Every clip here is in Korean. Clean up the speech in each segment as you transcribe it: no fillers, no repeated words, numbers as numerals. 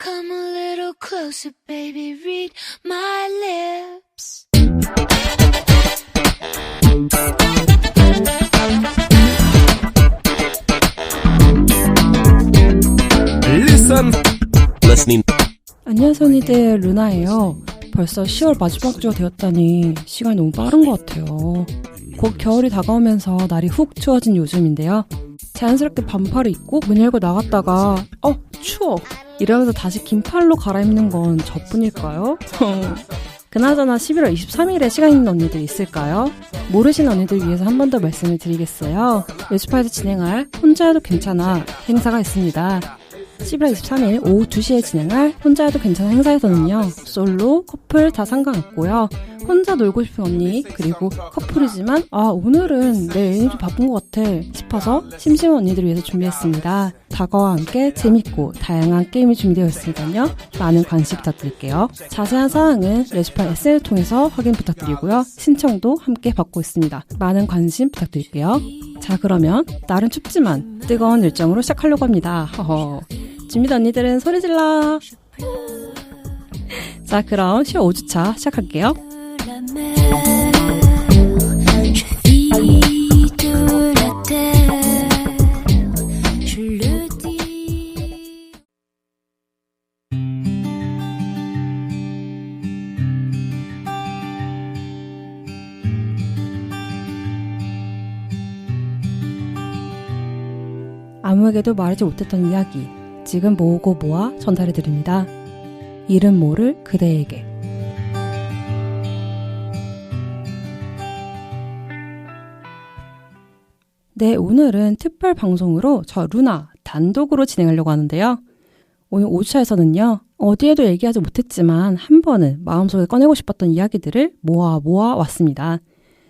Come a little closer, baby, read my lips. Listening. 안녕하세요, 언니들. 루나예요. 벌써 10월 마지막 주가 되었다니 시간이 너무 빠른 것 같아요. 곧 겨울이 다가오면서 날이 훅 추워진 요즘인데요. 자연스럽게 반팔을 입고 문 열고 나갔다가 추워! 이러면서 다시 긴팔로 갈아입는 건 저뿐일까요? 그나저나 11월 23일에 시간 있는 언니들 있을까요? 모르신 언니들 위해서 한 번 더 말씀을 드리겠어요. 레주파에서 진행할 혼자 해도 괜찮아 행사가 있습니다. 11월 23일 오후 2시에 진행할 혼자 해도 괜찮은 행사에서는요. 솔로, 커플 다 상관없고요. 혼자 놀고 싶은 언니, 그리고 커플이지만 오늘은 내 애인이 좀 바쁜 것 같아 싶어서 심심한 언니들을 위해서 준비했습니다. 다가와 함께 재밌고 다양한 게임이 준비되어 있으니까요. 많은 관심 부탁드릴게요. 자세한 사항은 레주파 SNS를 통해서 확인 부탁드리고요. 신청도 함께 받고 있습니다. 많은 관심 부탁드릴게요. 자, 그러면 날은 춥지만 뜨거운 일정으로 시작하려고 합니다. 준비된 언니들은 소리 질러. 자, 그럼 10월 5주차 시작할게요. 아무에게도 말하지 못했던 이야기, 지금 모으고 모아 전달해드립니다. 이름 모를 그대에게. 네, 오늘은 특별 방송으로 저 루나 단독으로 진행하려고 하는데요. 오늘 5주차에서는요. 어디에도 얘기하지 못했지만 한 번은 마음속에 꺼내고 싶었던 이야기들을 모아 왔습니다.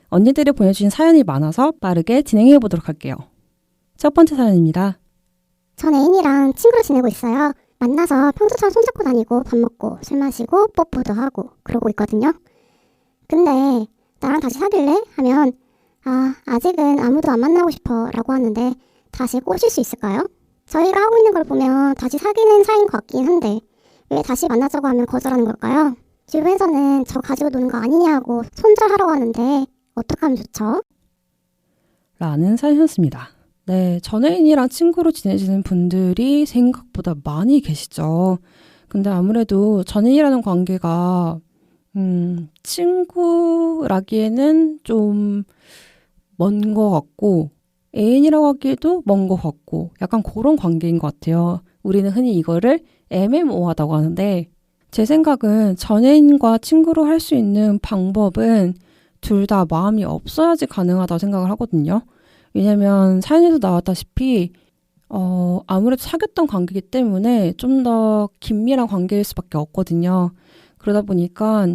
언니들이 보내주신 사연이 많아서 빠르게 진행해 보도록 할게요. 첫 번째 사연입니다. 전 애인이랑 친구로 지내고 있어요. 만나서 평소처럼 손잡고 다니고 밥 먹고 술 마시고 뽀뽀도 하고 그러고 있거든요. 근데 나랑 다시 사귈래? 하면 아직은 아무도 안 만나고 싶어 라고 하는데 다시 꼬실 수 있을까요? 저희가 하고 있는 걸 보면 다시 사귀는 사이인 것 같긴 한데 왜 다시 만나자고 하면 거절하는 걸까요? 주변에서는 저 가지고 노는 거 아니냐고 손절하라고 하는데 어떻게 하면 좋죠? 라는 사연이었습니다. 네, 전애인이랑 친구로 지내시는 분들이 생각보다 많이 계시죠. 근데 아무래도 전애인이라는 관계가 친구라기에는 좀 먼 것 같고 애인이라고 하기에도 먼 것 같고 약간 그런 관계인 것 같아요. 우리는 흔히 이거를 애매모호하다고 하는데 제 생각은 전애인과 친구로 할 수 있는 방법은 둘 다 마음이 없어야지 가능하다고 생각을 하거든요. 왜냐면 사연에서 나왔다시피 아무래도 사귀었던 관계이기 때문에 좀 더 긴밀한 관계일 수밖에 없거든요. 그러다 보니까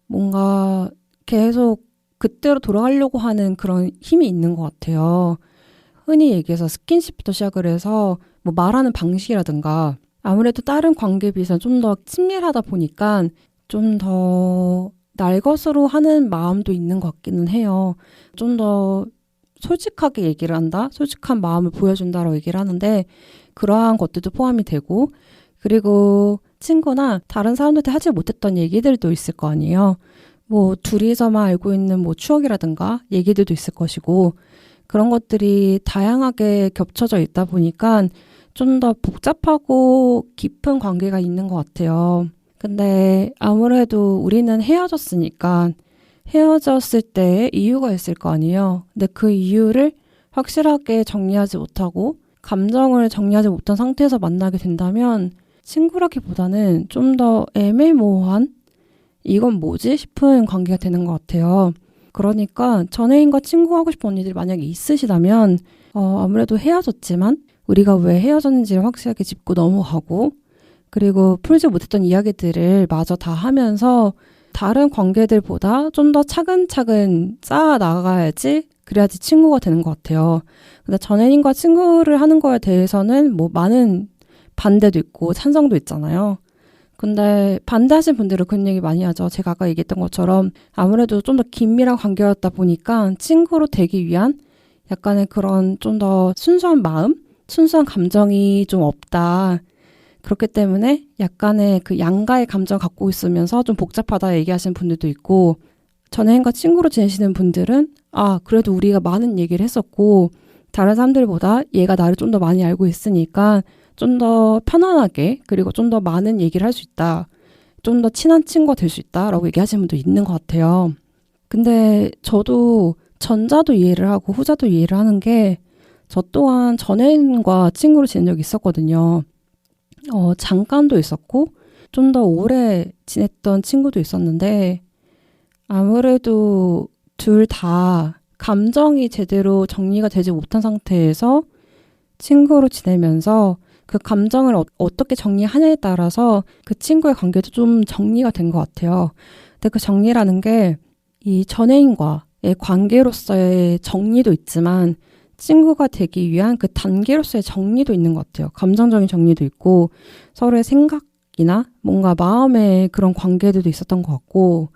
뭔가 계속 그때로 돌아가려고 하는 그런 힘이 있는 것 같아요. 흔히 얘기해서 스킨십부터 시작을 해서 뭐 말하는 방식이라든가 아무래도 다른 관계에 비해서 좀 더 친밀하다 보니까 좀 더 날 것으로 하는 마음도 있는 것 같기는 해요. 좀 더 솔직하게 얘기를 한다? 솔직한 마음을 보여준다라고 얘기를 하는데 그러한 것들도 포함이 되고 그리고 친구나 다른 사람들한테 하지 못했던 얘기들도 있을 거 아니에요. 뭐 둘이서만 알고 있는 뭐 추억이라든가 얘기들도 있을 것이고 그런 것들이 다양하게 겹쳐져 있다 보니까 좀 더 복잡하고 깊은 관계가 있는 것 같아요. 근데 아무래도 우리는 헤어졌으니까 헤어졌을 때 이유가 있을 거 아니에요. 근데 그 이유를 확실하게 정리하지 못하고 감정을 정리하지 못한 상태에서 만나게 된다면 친구라기보다는 좀 더 애매모호한 이건 뭐지 싶은 관계가 되는 것 같아요. 그러니까 전애인과 친구하고 싶은 언니들이 만약에 있으시다면 아무래도 헤어졌지만 우리가 왜 헤어졌는지를 확실하게 짚고 넘어가고 그리고 풀지 못했던 이야기들을 마저 다 하면서 다른 관계들보다 좀 더 차근차근 쌓아 나가야지 그래야지 친구가 되는 것 같아요. 근데 전애인과 친구를 하는 거에 대해서는 뭐 많은 반대도 있고 찬성도 있잖아요. 근데 반대하신 분들은 그런 얘기 많이 하죠. 제가 아까 얘기했던 것처럼 아무래도 좀 더 긴밀한 관계였다 보니까 친구로 되기 위한 약간의 그런 좀 더 순수한 마음? 순수한 감정이 좀 없다. 그렇기 때문에 약간의 그 양가의 감정 갖고 있으면서 좀 복잡하다 얘기하시는 분들도 있고, 전애인과 친구로 지내시는 분들은 그래도 우리가 많은 얘기를 했었고 다른 사람들보다 얘가 나를 좀 더 많이 알고 있으니까 좀 더 편안하게, 그리고 좀 더 많은 얘기를 할 수 있다, 좀 더 친한 친구가 될 수 있다라고 얘기하시는 분도 있는 것 같아요. 근데 저도 전자도 이해를 하고 후자도 이해를 하는 게, 저 또한 전애인과 친구로 지낸 적이 있었거든요. 잠깐도 있었고 좀 더 오래 지냈던 친구도 있었는데, 아무래도 둘 다 감정이 제대로 정리가 되지 못한 상태에서 친구로 지내면서 그 감정을 어떻게 정리하냐에 따라서 그 친구의 관계도 좀 정리가 된 것 같아요. 근데 그 정리라는 게 이 전애인과의 관계로서의 정리도 있지만 친구가 되기 위한 그 단계로서의 정리도 있는 것 같아요. 감정적인 정리도 있고 서로의 생각이나 뭔가 마음의 그런 관계들도 있었던 것 같고,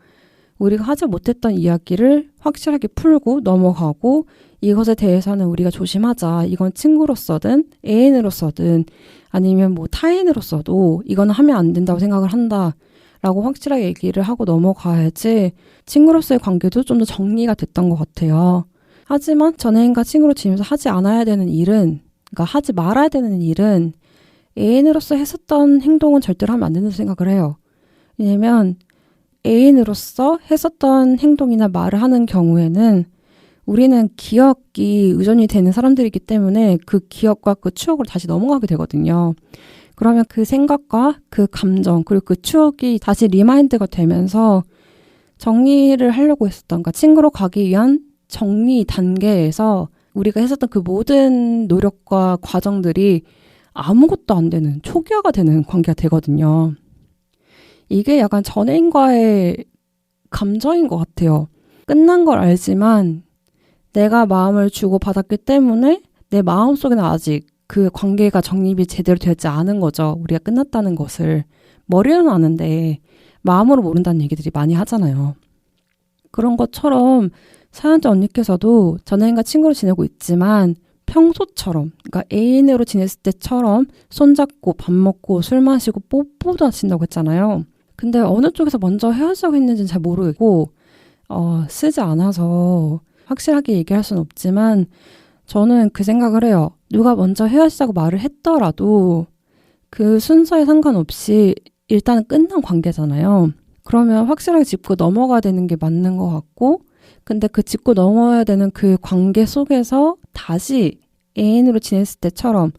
우리가 하지 못했던 이야기를 확실하게 풀고 넘어가고, 이것에 대해서는 우리가 조심하자. 이건 친구로서든 애인으로서든 아니면 뭐 타인으로서도 이거는 하면 안 된다고 생각을 한다 라고 확실하게 얘기를 하고 넘어가야지 친구로서의 관계도 좀 더 정리가 됐던 것 같아요. 하지만 전애인과 친구로 지내면서 하지 않아야 되는 일은, 그러니까 하지 말아야 되는 일은 애인으로서 했었던 행동은 절대로 하면 안 된다고 생각을 해요. 왜냐면 애인으로서 했었던 행동이나 말을 하는 경우에는 우리는 기억이 의존이 되는 사람들이기 때문에 그 기억과 그 추억으로 다시 넘어가게 되거든요. 그러면 그 생각과 그 감정, 그리고 그 추억이 다시 리마인드가 되면서 정리를 하려고 했었던, 그러니까 친구로 가기 위한 정리 단계에서 우리가 했었던 그 모든 노력과 과정들이 아무것도 안 되는, 초기화가 되는 관계가 되거든요. 이게 약간 전애인과의 감정인 것 같아요. 끝난 걸 알지만 내가 마음을 주고 받았기 때문에 내 마음속에는 아직 그 관계가 정립이 제대로 되지 않은 거죠. 우리가 끝났다는 것을. 머리로는 아는데 마음으로 모른다는 얘기들이 많이 하잖아요. 그런 것처럼 사연자 언니께서도 전애인과 친구로 지내고 있지만 평소처럼, 그러니까 애인으로 지냈을 때처럼 손잡고 밥 먹고 술 마시고 뽀뽀도 하신다고 했잖아요. 근데 어느 쪽에서 먼저 헤어지자고 했는지는 잘 모르겠고 쓰지 않아서 확실하게 얘기할 수는 없지만 저는 그 생각을 해요. 누가 먼저 헤어지자고 말을 했더라도 그 순서에 상관없이 일단은 끝난 관계잖아요. 그러면 확실하게 짚고 넘어가야 되는 게 맞는 것 같고, 근데 그 짚고 넘어야 되는 그 관계 속에서 다시 애인으로 지냈을 때처럼,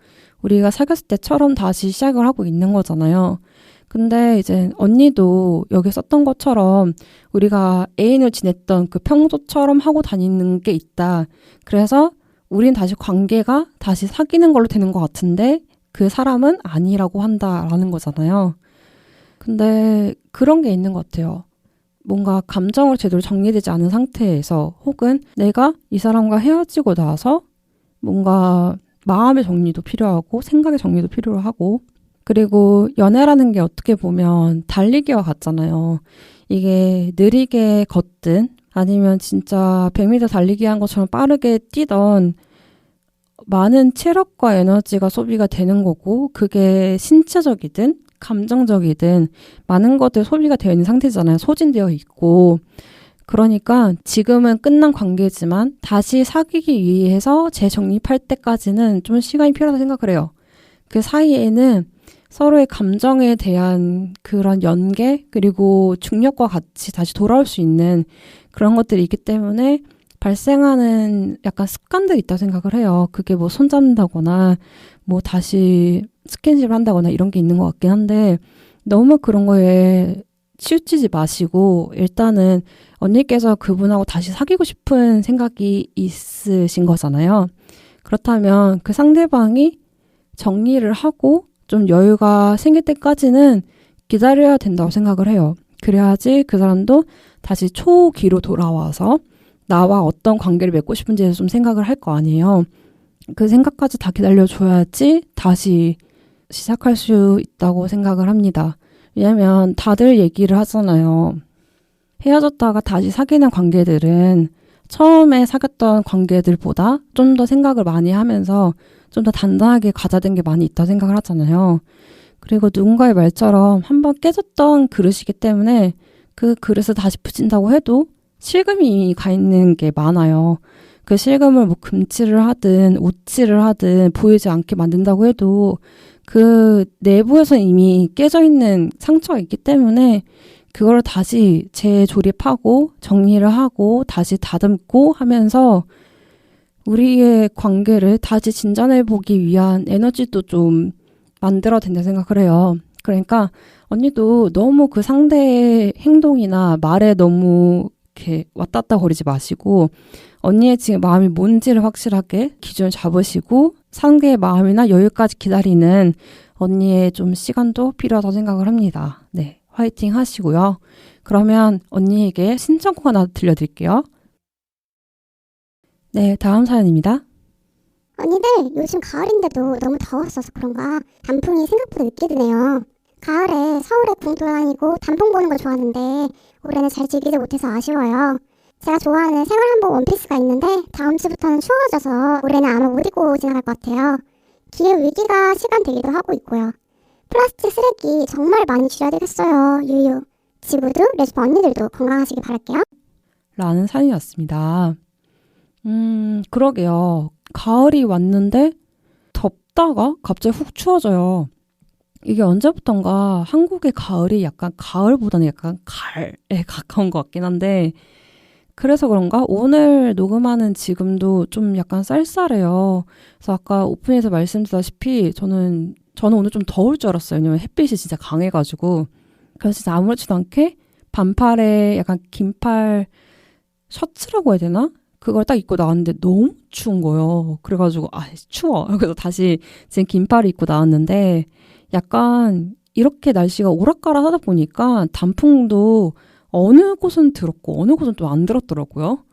우리가 사귀었을 때처럼 다시 시작을 하고 있는 거잖아요. 근데 이제 언니도 여기 썼던 것처럼 우리가 애인을 지냈던 그 평소처럼 하고 다니는 게 있다. 그래서 우린 다시 관계가 다시 사귀는 걸로 되는 것 같은데 그 사람은 아니라고 한다라는 거잖아요. 근데 그런 게 있는 것 같아요. 뭔가 감정을 제대로 정리되지 않은 상태에서, 혹은 내가 이 사람과 헤어지고 나서 뭔가 마음의 정리도 필요하고 생각의 정리도 필요하고, 그리고 연애라는 게 어떻게 보면 달리기와 같잖아요. 이게 느리게 걷든 아니면 진짜 100m 달리기 한 것처럼 빠르게 뛰던 많은 체력과 에너지가 소비가 되는 거고, 그게 신체적이든 감정적이든 많은 것들 소비가 되어 있는 상태잖아요. 소진되어 있고. 그러니까 지금은 끝난 관계지만 다시 사귀기 위해서 재정립할 때까지는 좀 시간이 필요하다고 생각을 해요. 그 사이에는 서로의 감정에 대한 그런 연계, 그리고 중력과 같이 다시 돌아올 수 있는 그런 것들이 있기 때문에 발생하는 약간 습관들이 있다고 생각을 해요. 그게 뭐 손잡는다거나 뭐 다시 스킨십을 한다거나 이런 게 있는 것 같긴 한데, 너무 그런 거에 치우치지 마시고 일단은 언니께서 그분하고 다시 사귀고 싶은 생각이 있으신 거잖아요. 그렇다면 그 상대방이 정리를 하고 좀 여유가 생길 때까지는 기다려야 된다고 생각을 해요. 그래야지 그 사람도 다시 초기로 돌아와서 나와 어떤 관계를 맺고 싶은지에 좀 생각을 할 거 아니에요. 그 생각까지 다 기다려줘야지 다시 시작할 수 있다고 생각을 합니다. 왜냐면 다들 얘기를 하잖아요. 헤어졌다가 다시 사귀는 관계들은 처음에 사귀었던 관계들보다 좀 더 생각을 많이 하면서 좀 더 단단하게 가자된 게 많이 있다고 생각을 하잖아요. 그리고 누군가의 말처럼 한번 깨졌던 그릇이기 때문에 그 그릇을 다시 붙인다고 해도 실금이 이미 가 있는 게 많아요. 그 실금을 뭐 금칠을 하든 오칠을 하든 보이지 않게 만든다고 해도 그 내부에서 이미 깨져 있는 상처가 있기 때문에 그걸 다시 재조립하고 정리를 하고 다시 다듬고 하면서 우리의 관계를 다시 진전해보기 위한 에너지도 좀 만들어야 된다고 생각을 해요. 그러니까 언니도 너무 그 상대의 행동이나 말에 너무 이렇게 왔다 갔다 거리지 마시고 언니의 지금 마음이 뭔지를 확실하게 기준을 잡으시고 상대의 마음이나 여유까지 기다리는 언니의 좀 시간도 필요하다고 생각을 합니다. 네, 화이팅 하시고요. 그러면 언니에게 신청곡 하나 들려드릴게요. 네, 다음 사연입니다. 언니들, 요즘 가을인데도 너무 더웠어서 그런가 단풍이 생각보다 늦게 드네요. 가을에 서울에 붕 돌아다니고 단풍 보는 걸 좋아하는데 올해는 잘 즐기지 못해서 아쉬워요. 제가 좋아하는 생활 한복 원피스가 있는데 다음 주부터는 추워져서 올해는 아마 못 입고 지나갈 것 같아요. 기후위기가 시간되기도 하고 있고요. 플라스틱 쓰레기 정말 많이 줄여야 되겠어요. 유유. 지구도 레스포 언니들도 건강하시길 바랄게요. 라는 사연이었습니다. 그러게요. 가을이 왔는데 덥다가 갑자기 훅 추워져요. 이게 언제부턴가 한국의 가을이 약간 가을보다는 약간 가을에 가까운 것 같긴 한데 그래서 그런가 오늘 녹음하는 지금도 좀 약간 쌀쌀해요. 그래서 아까 오프닝에서 말씀드렸다시피 저는 오늘 좀 더울 줄 알았어요. 왜냐면 햇빛이 진짜 강해가지고 그래서 진짜 아무렇지도 않게 반팔에 약간 긴팔 셔츠라고 해야 되나? 그걸 딱 입고 나왔는데 너무 추운 거예요. 그래가지고 추워. 그래서 다시 지금 긴팔을 입고 나왔는데 약간 이렇게 날씨가 오락가락 하다 보니까 단풍도 어느 곳은 들었고 어느 곳은 또 안 들었더라고요.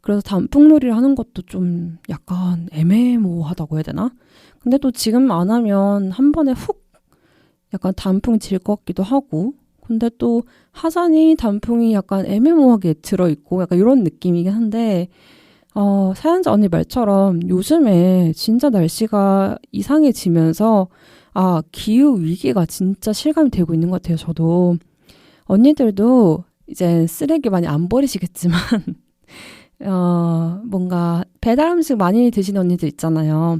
그래서 단풍놀이를 하는 것도 좀 약간 애매모호하다고 해야 되나? 근데 또 지금 안 하면 한 번에 훅 약간 단풍 질 것 같기도 하고 근데 또 하자니 단풍이 약간 애매모호하게 들어있고 약간 이런 느낌이긴 한데 사연자 언니 말처럼 요즘에 진짜 날씨가 이상해지면서 기후위기가 진짜 실감이 되고 있는 것 같아요. 저도 언니들도 이제 쓰레기 많이 안 버리시겠지만 뭔가 배달 음식 많이 드시는 언니들 있잖아요.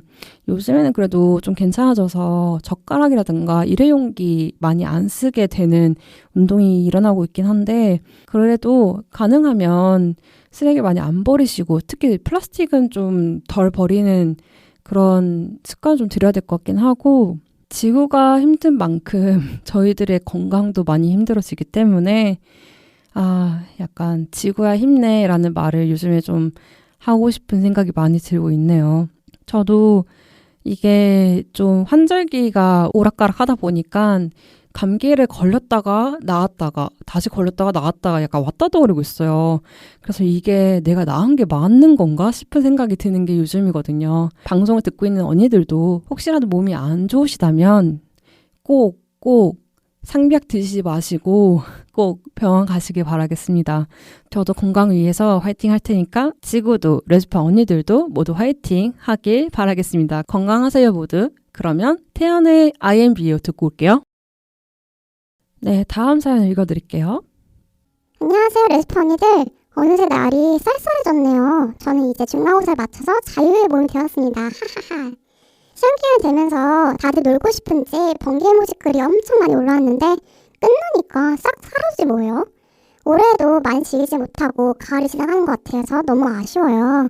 요즘에는 그래도 좀 괜찮아져서 젓가락이라든가 일회용기 많이 안 쓰게 되는 운동이 일어나고 있긴 한데 그래도 가능하면 쓰레기 많이 안 버리시고 특히 플라스틱은 좀 덜 버리는 그런 습관 좀 들여야 될 것 같긴 하고 지구가 힘든 만큼 저희들의 건강도 많이 힘들어지기 때문에 약간 지구야 힘내라는 말을 요즘에 좀 하고 싶은 생각이 많이 들고 있네요. 저도 이게 좀 환절기가 오락가락 하다 보니까 감기를 걸렸다가 나았다가 다시 걸렸다가 나았다가 약간 왔다 더거리고 있어요. 그래서 이게 내가 나은 게 맞는 건가 싶은 생각이 드는 게 요즘이거든요. 방송을 듣고 있는 언니들도 혹시라도 몸이 안 좋으시다면 꼭 상비약 드시지 마시고 꼭 병원 가시길 바라겠습니다. 저도 건강을 위해서 화이팅 할 테니까 지구도 레즈파 언니들도 모두 화이팅 하길 바라겠습니다. 건강하세요 모두. 그러면 태연의 IMBO 듣고 올게요. 네, 다음 사연 읽어드릴게요. 안녕하세요, 레스포 언니들. 어느새 날이 쌀쌀해졌네요. 저는 이제 중간고사를 마쳐서 자유의 몸이 되었습니다. 하하하. 시험 기간 되면서 다들 놀고 싶은지 번개 모집 글이 엄청 많이 올라왔는데 끝나니까 싹 사라지지 뭐예요. 올해도 많이 즐기지 못하고 가을이 지나가는 것 같아서 너무 아쉬워요.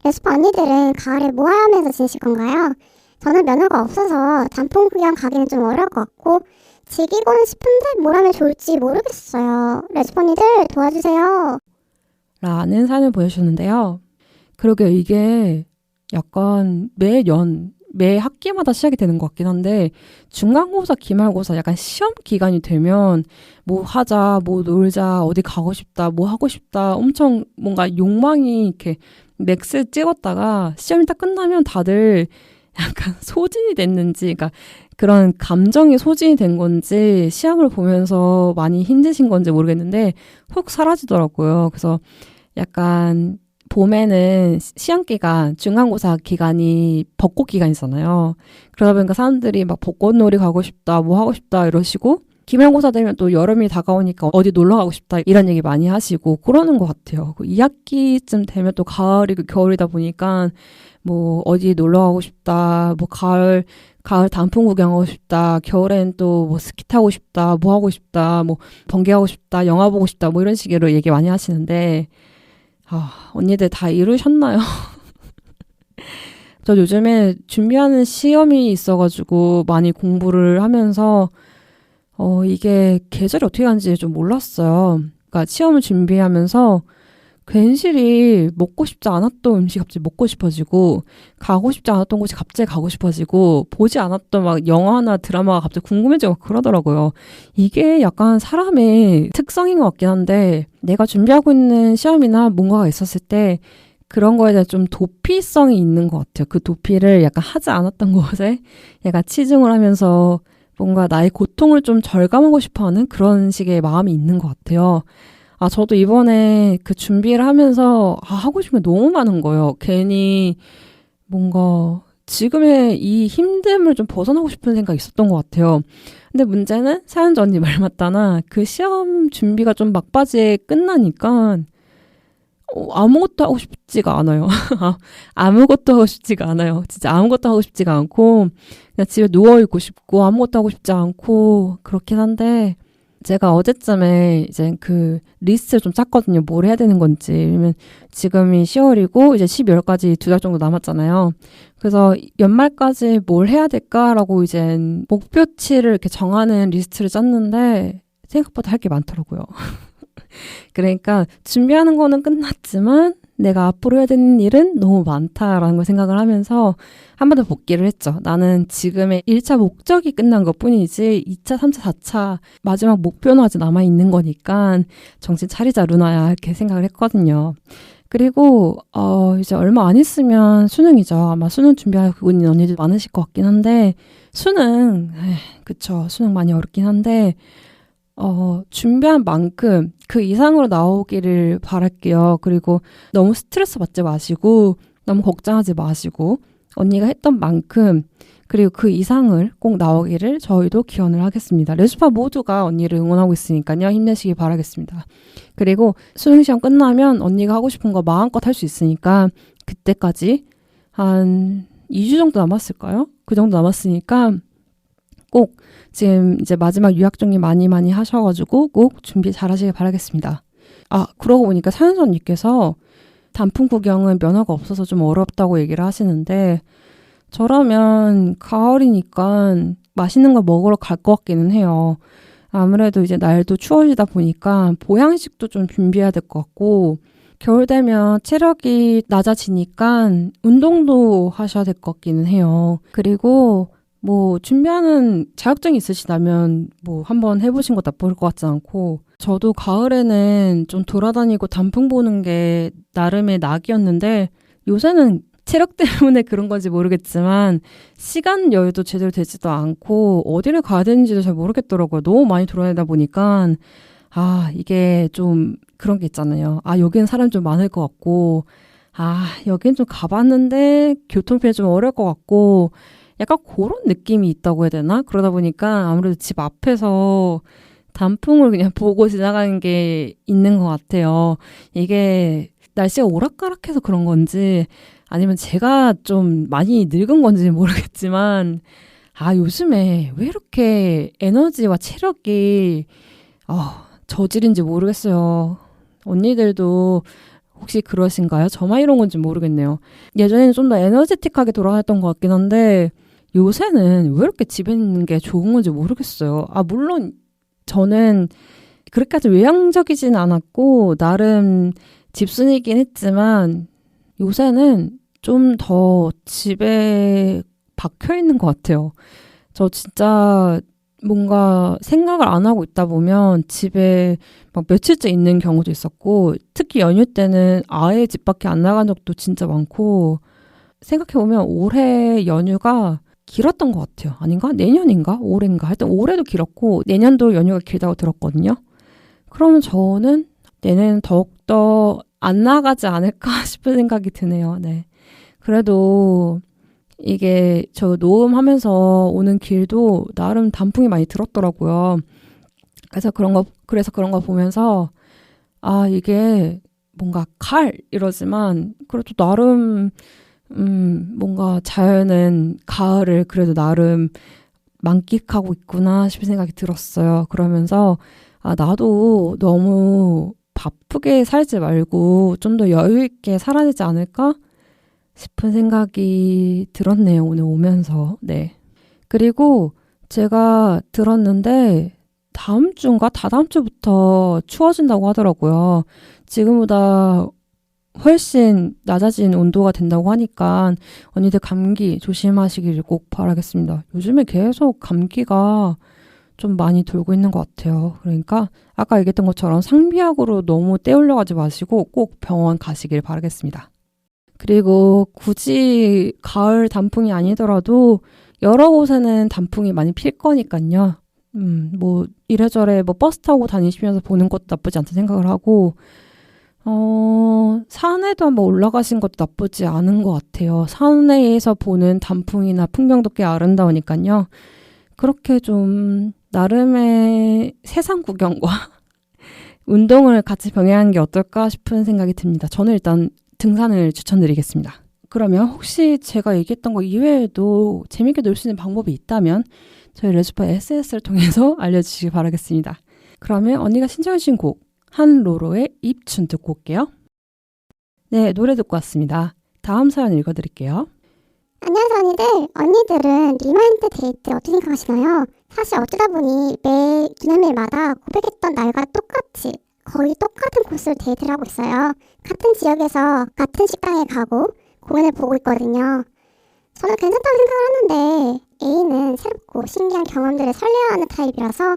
레스포 언니들은 가을에 뭐 하면서 지내실 건가요? 저는 면허가 없어서 단풍 구경 가기는 좀 어려울 것 같고 즐기고는 싶은데 뭘 하면 좋을지 모르겠어요. 레스포 언니들 도와주세요. 라는 사연을 보내주셨는데요. 그러게요. 이게 약간 매 학기마다 시작이 되는 것 같긴 한데 중간고사, 기말고사 약간 시험 기간이 되면 뭐 하자, 뭐 놀자, 어디 가고 싶다, 뭐 하고 싶다 엄청 뭔가 욕망이 이렇게 맥스 찍었다가 시험이 딱 끝나면 다들 약간 소진이 됐는지 그러니까 그런 감정이 소진이 된 건지 시험을 보면서 많이 힘드신 건지 모르겠는데 훅 사라지더라고요. 그래서 약간 봄에는 시험 기간, 중간고사 기간이 벚꽃 기간이잖아요. 그러다 보니까 사람들이 막 벚꽃놀이 가고 싶다, 뭐 하고 싶다 이러시고 기말고사 되면 또 여름이 다가오니까 어디 놀러 가고 싶다 이런 얘기 많이 하시고 그러는 것 같아요. 2학기쯤 되면 또 가을이고 겨울이다 보니까 뭐 어디 놀러 가고 싶다, 뭐 가을 단풍 구경하고 싶다, 겨울엔 또 뭐 스키 타고 싶다, 뭐 하고 싶다, 뭐 번개하고 싶다, 영화 보고 싶다, 뭐 이런 식으로 얘기 많이 하시는데 언니들 다 이루셨나요? 저 요즘에 준비하는 시험이 있어가지고 많이 공부를 하면서 이게 계절이 어떻게 가는지 좀 몰랐어요. 그러니까 시험을 준비하면서 괜시리 먹고 싶지 않았던 음식 갑자기 먹고 싶어지고 가고 싶지 않았던 곳이 갑자기 가고 싶어지고 보지 않았던 막 영화나 드라마가 갑자기 궁금해지고 막 그러더라고요. 이게 약간 사람의 특성인 것 같긴 한데 내가 준비하고 있는 시험이나 뭔가가 있었을 때 그런 거에 대한 좀 도피성이 있는 것 같아요. 그 도피를 약간 하지 않았던 것에 약간 치중을 하면서 뭔가 나의 고통을 좀 절감하고 싶어하는 그런 식의 마음이 있는 것 같아요. 저도 이번에 그 준비를 하면서 하고 싶은 게 너무 많은 거예요. 괜히 뭔가 지금의 이 힘듦을 좀 벗어나고 싶은 생각이 있었던 것 같아요. 근데 문제는 사연자 언니 말 맞다나 그 시험 준비가 좀 막바지에 끝나니까 아무것도 하고 싶지가 않아요. 아무것도 하고 싶지가 않아요. 진짜 아무것도 하고 싶지가 않고 그냥 집에 누워있고 싶고 아무것도 하고 싶지 않고 그렇긴 한데 제가 어제쯤에 이제 그 리스트를 좀 짰거든요. 뭘 해야 되는 건지. 왜냐면 지금이 10월이고 이제 12월까지 2달 정도 남았잖아요. 그래서 연말까지 뭘 해야 될까라고 이제 목표치를 이렇게 정하는 리스트를 짰는데 생각보다 할 게 많더라고요. 그러니까 준비하는 거는 끝났지만 내가 앞으로 해야 되는 일은 너무 많다라는 걸 생각을 하면서 한 번 더 복기를 했죠. 나는 지금의 1차 목적이 끝난 것 뿐이지 2차, 3차, 4차 마지막 목표는 아직 남아있는 거니까 정신 차리자 루나야 이렇게 생각을 했거든요. 그리고 이제 얼마 안 있으면 수능이죠. 아마 수능 준비하고 있는 언니들 많으실 것 같긴 한데 수능 많이 어렵긴 한데 준비한 만큼 그 이상으로 나오기를 바랄게요. 그리고 너무 스트레스 받지 마시고 너무 걱정하지 마시고 언니가 했던 만큼 그리고 그 이상을 꼭 나오기를 저희도 기원을 하겠습니다. 레주파 모두가 언니를 응원하고 있으니까요. 힘내시기 바라겠습니다. 그리고 수능시험 끝나면 언니가 하고 싶은 거 마음껏 할 수 있으니까 그때까지 한 2주 정도 남았을까요? 그 정도 남았으니까 꼭 지금 이제 마지막 유학 정리 많이 하셔가지고 꼭 준비 잘 하시길 바라겠습니다. 그러고 보니까 사연자 언니께서 단풍 구경은 면허가 없어서 좀 어렵다고 얘기를 하시는데 저라면 가을이니까 맛있는 거 먹으러 갈 것 같기는 해요. 아무래도 이제 날도 추워지다 보니까 보양식도 좀 준비해야 될 것 같고 겨울 되면 체력이 낮아지니까 운동도 하셔야 될 것 같기는 해요. 그리고 뭐 준비하는 자격증이 있으시다면 뭐 한번 해보신 거 나쁠 것 같지 않고 저도 가을에는 좀 돌아다니고 단풍 보는 게 나름의 낙이었는데 요새는 체력 때문에 그런 건지 모르겠지만 시간 여유도 제대로 되지도 않고 어디를 가야 되는지도 잘 모르겠더라고요. 너무 많이 돌아다니다 보니까 이게 좀 그런 게 있잖아요. 여기는 사람 좀 많을 것 같고 여긴 좀 가봤는데 교통편이 좀 어려울 것 같고 약간 그런 느낌이 있다고 해야 되나? 그러다 보니까 아무래도 집 앞에서 단풍을 그냥 보고 지나가는 게 있는 것 같아요. 이게 날씨가 오락가락해서 그런 건지 아니면 제가 좀 많이 늙은 건지 모르겠지만 요즘에 왜 이렇게 에너지와 체력이 저질인지 모르겠어요. 언니들도 혹시 그러신가요? 저만 이런 건지 모르겠네요. 예전에는 좀 더 에너제틱하게 돌아다녔던 것 같긴 한데 요새는 왜 이렇게 집에 있는 게 좋은 건지 모르겠어요. 물론 저는 그렇게까지 외향적이진 않았고 나름 집순이긴 했지만 요새는 좀 더 집에 박혀 있는 것 같아요. 저 진짜 뭔가 생각을 안 하고 있다 보면 집에 막 며칠째 있는 경우도 있었고 특히 연휴 때는 아예 집 밖에 안 나간 적도 진짜 많고 생각해보면 올해 연휴가 길었던 것 같아요. 아닌가? 내년인가? 올해인가? 하여튼 올해도 길었고 내년도 연휴가 길다고 들었거든요. 그러면 저는 내년은 더욱더 안 나가지 않을까 싶은 생각이 드네요. 네. 그래도 이게 저 녹음하면서 오는 길도 나름 단풍이 많이 들었더라고요. 그래서 그런 거 보면서 아, 이게 뭔가 이러지만 그래도 나름 뭔가 자연은 가을을 그래도 나름 만끽하고 있구나 싶은 생각이 들었어요. 그러면서 아, 나도 너무 바쁘게 살지 말고 좀 더 여유 있게 살아야 되지 않을까 싶은 생각이 들었네요. 오늘 오면서. 네. 그리고 제가 들었는데 다음 주인가 다다음 주부터 추워진다고 하더라고요. 지금보다 훨씬 낮아진 온도가 된다고 하니까 언니들 감기 조심하시길 꼭 바라겠습니다. 요즘에 계속 감기가 좀 많이 돌고 있는 것 같아요. 그러니까 아까 얘기했던 것처럼 상비약으로 너무 때울려가지 마시고 꼭 병원 가시길 바라겠습니다. 그리고 굳이 가을 단풍이 아니더라도 여러 곳에는 단풍이 많이 필 거니까요. 뭐 이래저래 뭐 버스 타고 다니시면서 보는 것도 나쁘지 않다는 생각을 하고 산에도 한번 올라가신 것도 나쁘지 않은 것 같아요. 산에서 보는 단풍이나 풍경도 꽤 아름다우니까요. 그렇게 좀 나름의 세상 구경과 운동을 같이 병행하는 게 어떨까 싶은 생각이 듭니다. 저는 일단 등산을 추천드리겠습니다. 그러면 혹시 제가 얘기했던 거 이외에도 재밌게 놀 수 있는 방법이 있다면 저희 레주파 SS를 통해서 알려주시기 바라겠습니다. 그러면 언니가 신청해 주신 곡 한로로의 입춘 듣고 올게요. 네, 노래 듣고 왔습니다. 다음 사연 읽어드릴게요. 안녕하세요, 언니들은 리마인드 데이트 어떻게 생각하시나요? 사실 어쩌다 보니 매 기념일마다 고백했던 날과 똑같이 거의 똑같은 코스로 데이트를 하고 있어요. 같은 지역에서 같은 식당에 가고 공연을 보고 있거든요. 저는 괜찮다고 생각을 하는데 A는 새롭고 신기한 경험들을 살려야 하는 타입이라서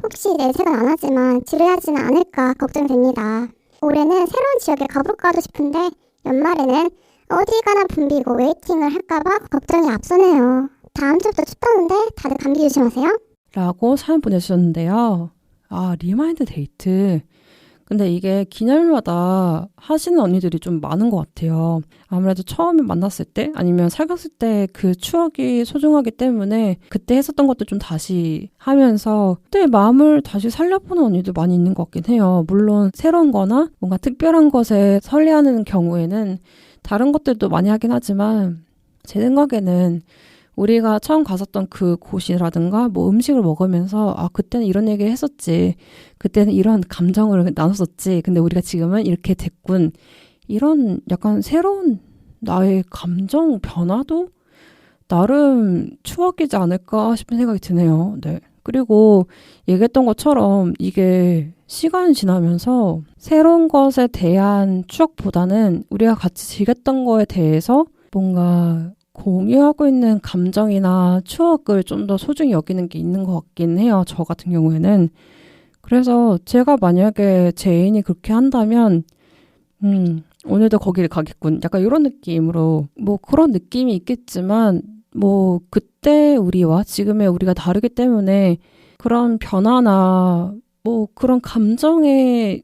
혹시 내색은 안 하지만 지루하지는 않을까 걱정됩니다. 올해는 새로운 지역에 가볼까 도 싶은데 연말에는 어디 가나 붐비고 웨이팅을 할까봐 걱정이 앞서네요. 다음 주부터 춥다는데 다들 감기 조심하세요. 라고 사연 보내주셨는데요. 아, 리마인드 데이트. 근데 이게 기념일마다 하시는 언니들이 좀 많은 것 같아요. 아무래도 처음에 만났을 때 아니면 사귀었을 때 그 추억이 소중하기 때문에 그때 했었던 것도 좀 다시 하면서 그때 마음을 다시 살려보는 언니도 많이 있는 것 같긴 해요. 물론 새로운 거나 뭔가 특별한 것에 설레하는 경우에는 다른 것들도 많이 하긴 하지만 제 생각에는 우리가 처음 갔었던 그 곳이라든가 뭐 음식을 먹으면서 아, 그때는 이런 얘기를 했었지. 그때는 이런 감정을 나눴었지. 근데 우리가 지금은 이렇게 됐군. 이런 약간 새로운 나의 감정 변화도 나름 추억이지 않을까 싶은 생각이 드네요. 네. 그리고 얘기했던 것처럼 이게 시간이 지나면서 새로운 것에 대한 추억보다는 우리가 같이 즐겼던 거에 대해서 뭔가 공유하고 있는 감정이나 추억을 좀 더 소중히 여기는 게 있는 것 같긴 해요. 저 같은 경우에는. 그래서 제가 만약에 제 애인이 그렇게 한다면 오늘도 거기를 가겠군. 약간 이런 느낌으로 뭐 그런 느낌이 있겠지만 뭐 그때 우리와 지금의 우리가 다르기 때문에 그런 변화나 뭐 그런 감정의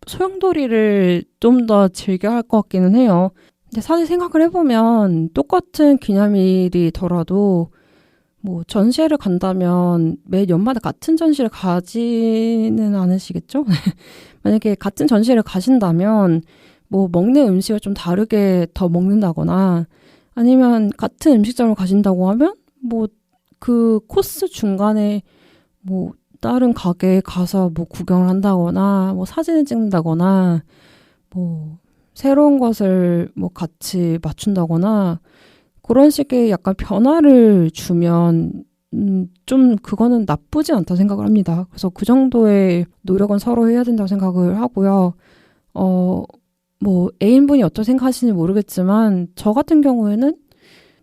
소용돌이를 좀 더 즐겨야 할 것 같기는 해요. 근데 사실 생각을 해보면 똑같은 기념일이더라도 뭐 전시회를 간다면 매 연마다 같은 전시를 가지는 않으시겠죠? 만약에 같은 전시회를 가신다면 뭐 먹는 음식을 좀 다르게 더 먹는다거나 아니면 같은 음식점을 가신다고 하면 뭐 그 코스 중간에 뭐 다른 가게에 가서 뭐 구경을 한다거나 뭐 사진을 찍는다거나 뭐 새로운 것을 뭐 같이 맞춘다거나 그런 식의 약간 변화를 주면 좀 그거는 나쁘지 않다고 생각을 합니다. 그래서 그 정도의 노력은 서로 해야 된다고 생각을 하고요. 뭐 애인분이 어떻게 생각하시는지 모르겠지만 저 같은 경우에는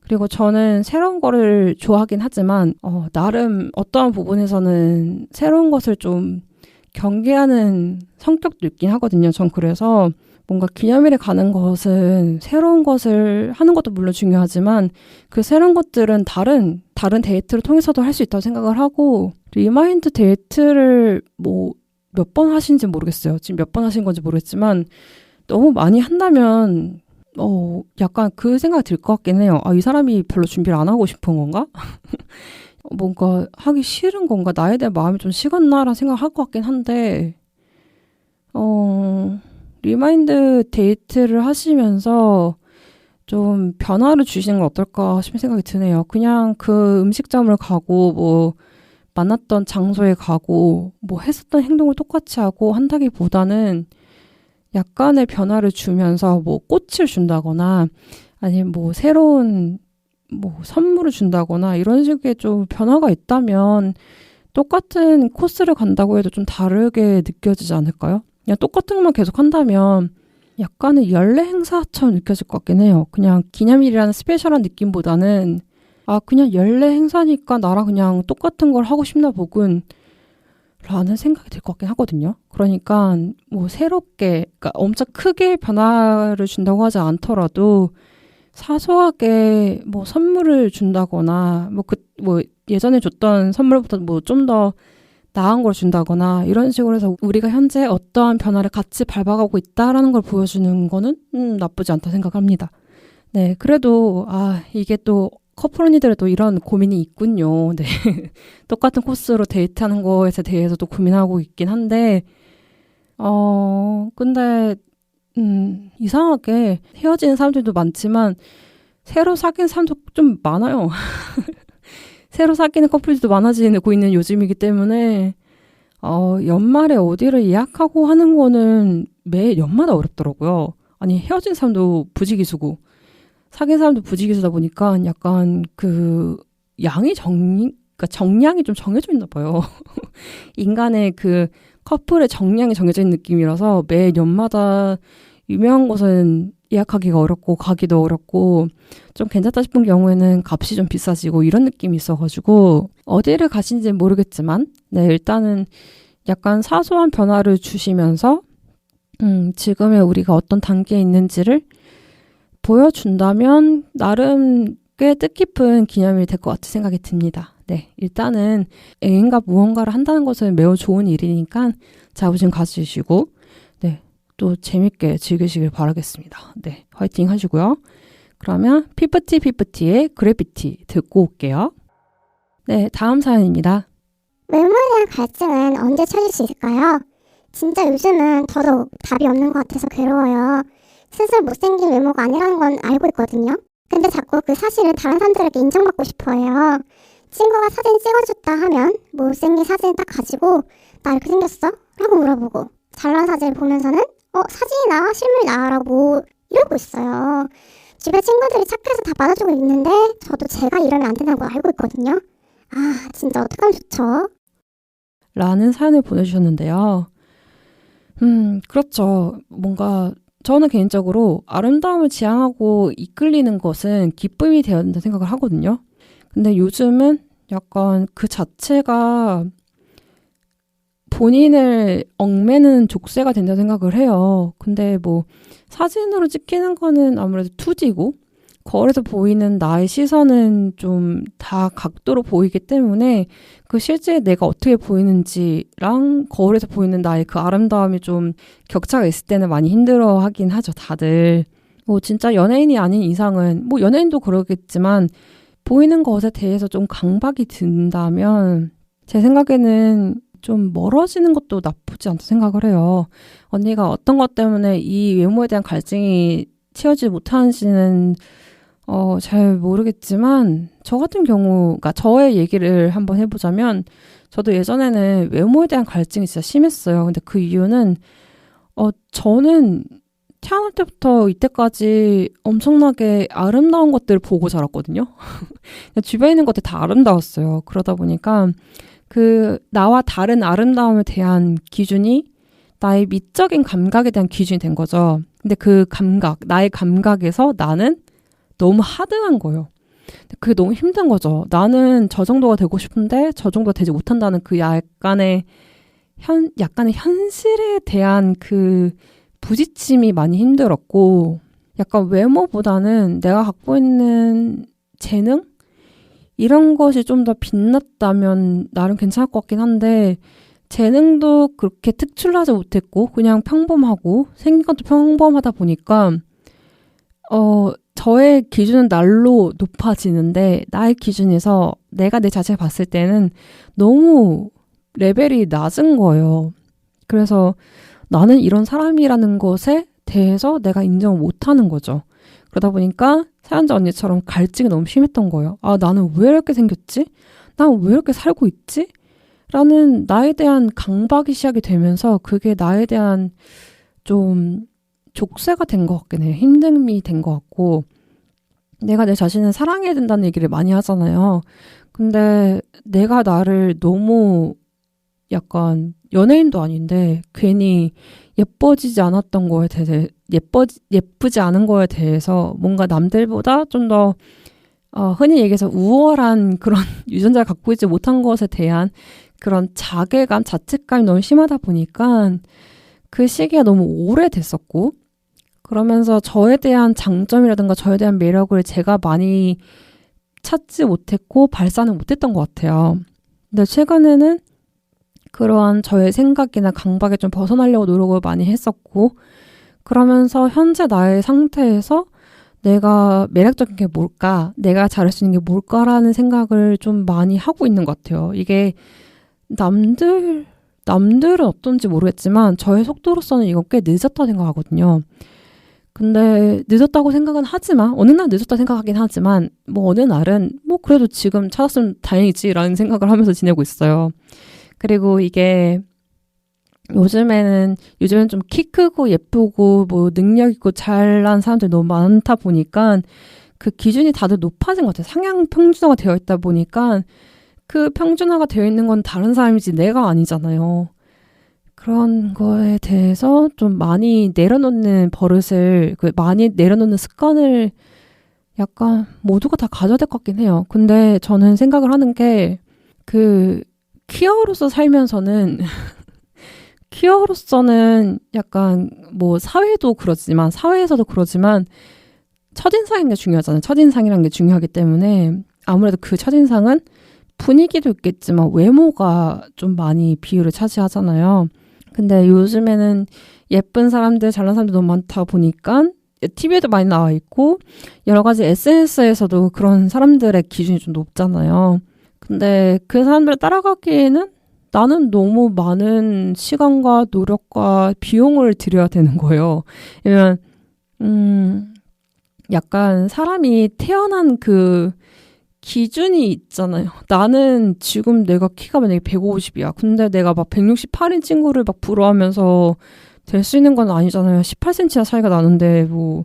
그리고 저는 새로운 거를 좋아하긴 하지만 나름 어떠한 부분에서는 새로운 것을 좀 경계하는 성격도 있긴 하거든요. 전 그래서 뭔가 기념일에 가는 것은 새로운 것을 하는 것도 물론 중요하지만 그 새로운 것들은 다른 데이트를 통해서도 할 수 있다고 생각을 하고 리마인드 데이트를 뭐 몇 번 하시는지 모르겠어요. 지금 몇 번 하신 건지 모르겠지만 너무 많이 한다면 약간 그 생각이 들 것 같긴 해요. 이 사람이 별로 준비를 안 하고 싶은 건가? 뭔가 하기 싫은 건가? 나에 대한 마음이 좀 식었나라는 생각을 할 것 같긴 한데 리마인드 데이트를 하시면서 좀 변화를 주시는 건 어떨까 싶은 생각이 드네요. 그냥 그 음식점을 가고 뭐 만났던 장소에 가고 뭐 했었던 행동을 똑같이 하고 한다기보다는 약간의 변화를 주면서 뭐 꽃을 준다거나 아니면 뭐 새로운 뭐 선물을 준다거나 이런 식의 좀 변화가 있다면 똑같은 코스를 간다고 해도 좀 다르게 느껴지지 않을까요? 그냥 똑같은 것만 계속 한다면 약간의 연례 행사처럼 느껴질 것 같긴 해요. 그냥 기념일이라는 스페셜한 느낌보다는 그냥 연례 행사니까 나랑 그냥 똑같은 걸 하고 싶나 보군 라는 생각이 들 것 같긴 하거든요. 그러니까 뭐 새롭게 그러니까 엄청 크게 변화를 준다고 하지 않더라도 사소하게 뭐 선물을 준다거나 뭐 예전에 줬던 선물보다 뭐 좀 더 나은 걸 준다거나 이런 식으로 해서 우리가 현재 어떠한 변화를 같이 밟아가고 있다라는 걸 보여주는 거는 나쁘지 않다 생각합니다. 네, 그래도 이게 또 커플 언니들에도 이런 고민이 있군요. 네, 똑같은 코스로 데이트하는 거에 대해서도 고민하고 있긴 한데 근데 이상하게 헤어지는 사람들도 많지만 새로 사귄 사람도 좀 많아요. 새로 사귀는 커플들도 많아지고 있는 요즘이기 때문에 연말에 어디를 예약하고 하는 거는 매 연마다 어렵더라고요. 아니 헤어진 사람도 부지기수고 사귄 사람도 부지기수다 보니까 약간 그 양이 그러니까 정량이 좀 정해져 있나 봐요. 인간의 그 커플의 정량이 정해져 있는 느낌이라서 매 연마다 유명한 곳은 예약하기가 어렵고 가기도 어렵고 좀 괜찮다 싶은 경우에는 값이 좀 비싸지고 이런 느낌이 있어가지고 어디를 가신지는 모르겠지만 네 일단은 약간 사소한 변화를 주시면서 지금의 우리가 어떤 단계에 있는지를 보여준다면 나름 꽤 뜻깊은 기념일이 될 것 같은 생각이 듭니다. 네, 일단은 애인과 무언가를 한다는 것은 매우 좋은 일이니까 자부심 가지시고 네, 또 재밌게 즐기시길 바라겠습니다. 네, 화이팅 하시고요. 그러면 피프티의 그래비티 듣고 올게요. 네, 다음 사연입니다. 외모에 대한 갈증은 언제 찾을 수 있을까요? 진짜 요즘은 더더욱 답이 없는 것 같아서 괴로워요. 스스로 못생긴 외모가 아니라는 건 알고 있거든요. 근데 자꾸 그 사실을 다른 사람들에게 인정받고 싶어 해요. 친구가 사진 찍어줬다 하면 못생긴 사진 딱 가지고 나 이렇게 생겼어? 라고 물어보고 잘난 사진을 보면서는 사진이 나? 실물이 나? 라고 이러고 있어요. 주변 친구들이 착해서 다 받아주고 있는데 저도 제가 이러면 안 된다고 알고 있거든요. 진짜 어떡하면 좋죠? 라는 사연을 보내주셨는데요. 그렇죠. 뭔가 저는 개인적으로 아름다움을 지향하고 이끌리는 것은 기쁨이 되어야 된다 생각을 하거든요. 근데 요즘은 약간 그 자체가 본인을 얽매는 족쇄가 된다고 생각을 해요. 근데 뭐 사진으로 찍히는 거는 아무래도 2D고 거울에서 보이는 나의 시선은 좀 다 각도로 보이기 때문에 그 실제 내가 어떻게 보이는지랑 거울에서 보이는 나의 그 아름다움이 좀 격차가 있을 때는 많이 힘들어 하긴 하죠, 다들. 뭐 진짜 연예인이 아닌 이상은 뭐 연예인도 그러겠지만 보이는 것에 대해서 좀 강박이 든다면 제 생각에는 좀 멀어지는 것도 나쁘지 않다 생각을 해요. 언니가 어떤 것 때문에 이 외모에 대한 갈증이 채워지지 못하는지는 잘 모르겠지만 저 같은 경우, 그러니까 저의 얘기를 한번 해보자면 저도 예전에는 외모에 대한 갈증이 진짜 심했어요. 근데 그 이유는 저는 태어날 때부터 이때까지 엄청나게 아름다운 것들을 보고 자랐거든요. 주변에 있는 것들 다 아름다웠어요. 그러다 보니까 그 나와 다른 아름다움에 대한 기준이 나의 미적인 감각에 대한 기준이 된 거죠. 근데 그 감각, 나의 감각에서 나는 너무 하등한 거예요. 그게 너무 힘든 거죠. 나는 저 정도가 되고 싶은데 저 정도가 되지 못한다는 그 약간의 현실에 대한 그 부딪힘이 많이 힘들었고, 약간 외모보다는 내가 갖고 있는 재능? 이런 것이 좀 더 빛났다면 나름 괜찮을 것 같긴 한데, 재능도 그렇게 특출나지 못했고 그냥 평범하고 생긴 것도 평범하다 보니까 저의 기준은 날로 높아지는데 나의 기준에서 내가 내 자신을 봤을 때는 너무 레벨이 낮은 거예요. 그래서 나는 이런 사람이라는 것에 대해서 내가 인정을 못하는 거죠. 그러다 보니까 사연자 언니처럼 갈증이 너무 심했던 거예요. 아, 나는 왜 이렇게 생겼지? 난 왜 이렇게 살고 있지? 라는 나에 대한 강박이 시작이 되면서 그게 나에 대한 좀 족쇄가 된 것 같긴 해요. 힘듦이 된 것 같고 내가 내 자신을 사랑해야 된다는 얘기를 많이 하잖아요. 근데 내가 나를 너무 약간 연예인도 아닌데 괜히 예뻐지지 않았던 거에 대해 예쁘지 않은 거에 대해서 뭔가 남들보다 좀 더 흔히 얘기해서 우월한 그런 유전자를 갖고 있지 못한 것에 대한 그런 자괴감, 자책감이 너무 심하다 보니까 그 시기가 너무 오래됐었고 그러면서 저에 대한 장점이라든가 저에 대한 매력을 제가 많이 찾지 못했고 발산을 못했던 것 같아요. 근데 최근에는 그러한 저의 생각이나 강박에 좀 벗어나려고 노력을 많이 했었고 그러면서 현재 나의 상태에서 내가 매력적인 게 뭘까? 내가 잘할 수 있는 게 뭘까라는 생각을 좀 많이 하고 있는 것 같아요. 이게 남들은 어떤지 모르겠지만 저의 속도로서는 이거 꽤 늦었다고 생각하거든요. 근데 늦었다고 생각은 하지만 어느 날 늦었다 생각하긴 하지만 뭐 어느 날은 뭐 그래도 지금 찾았으면 다행이지라는 생각을 하면서 지내고 있어요. 그리고 이게 요즘에는 좀 키 크고 예쁘고 뭐 능력 있고 잘난 사람들이 너무 많다 보니까 그 기준이 다들 높아진 것 같아요. 상향 평준화가 되어 있다 보니까 그 평준화가 되어 있는 건 다른 사람이지 내가 아니잖아요. 그런 거에 대해서 좀 많이 내려놓는 버릇을, 많이 내려놓는 습관을 약간 모두가 다 가져야 될 것 같긴 해요. 근데 저는 생각을 하는 게 퀴어로서 살면서는 퀴어로서는 약간 뭐 사회에서도 그러지만 첫인상인 게 중요하잖아요. 첫인상이라는 게 중요하기 때문에 아무래도 그 첫인상은 분위기도 있겠지만 외모가 좀 많이 비율을 차지하잖아요. 근데 요즘에는 예쁜 사람들, 잘난 사람들 너무 많다 보니까 TV에도 많이 나와 있고 여러 가지 SNS에서도 그런 사람들의 기준이 좀 높잖아요. 근데 그 사람들을 따라가기에는 나는 너무 많은 시간과 노력과 비용을 들여야 되는 거예요. 왜냐면 약간 사람이 태어난 그 기준이 있잖아요. 나는 지금 내가 키가 만약에 150이야. 근데 내가 막 168인 친구를 막 부러워하면서 될 수 있는 건 아니잖아요. 18cm나 차이가 나는데 뭐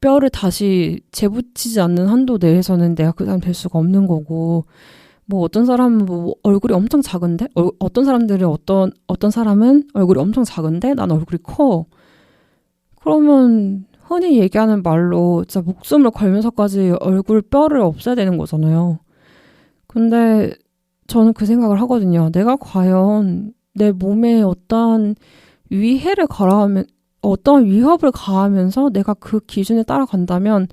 뼈를 다시 재붙이지 않는 한도 내에서는 내가 그 사람 될 수가 없는 거고 뭐 어떤 사람은 뭐 얼굴이 엄청 작은데 어떤 사람은 얼굴이 엄청 작은데 난 얼굴이 커. 그러면 흔히 얘기하는 말로 진짜 목숨을 걸면서까지 얼굴 뼈를 없애야 되는 거잖아요. 근데 저는 그 생각을 하거든요. 내가 과연 내 몸에 어떠한 위협을 가하면서 내가 그 기준에 따라간다면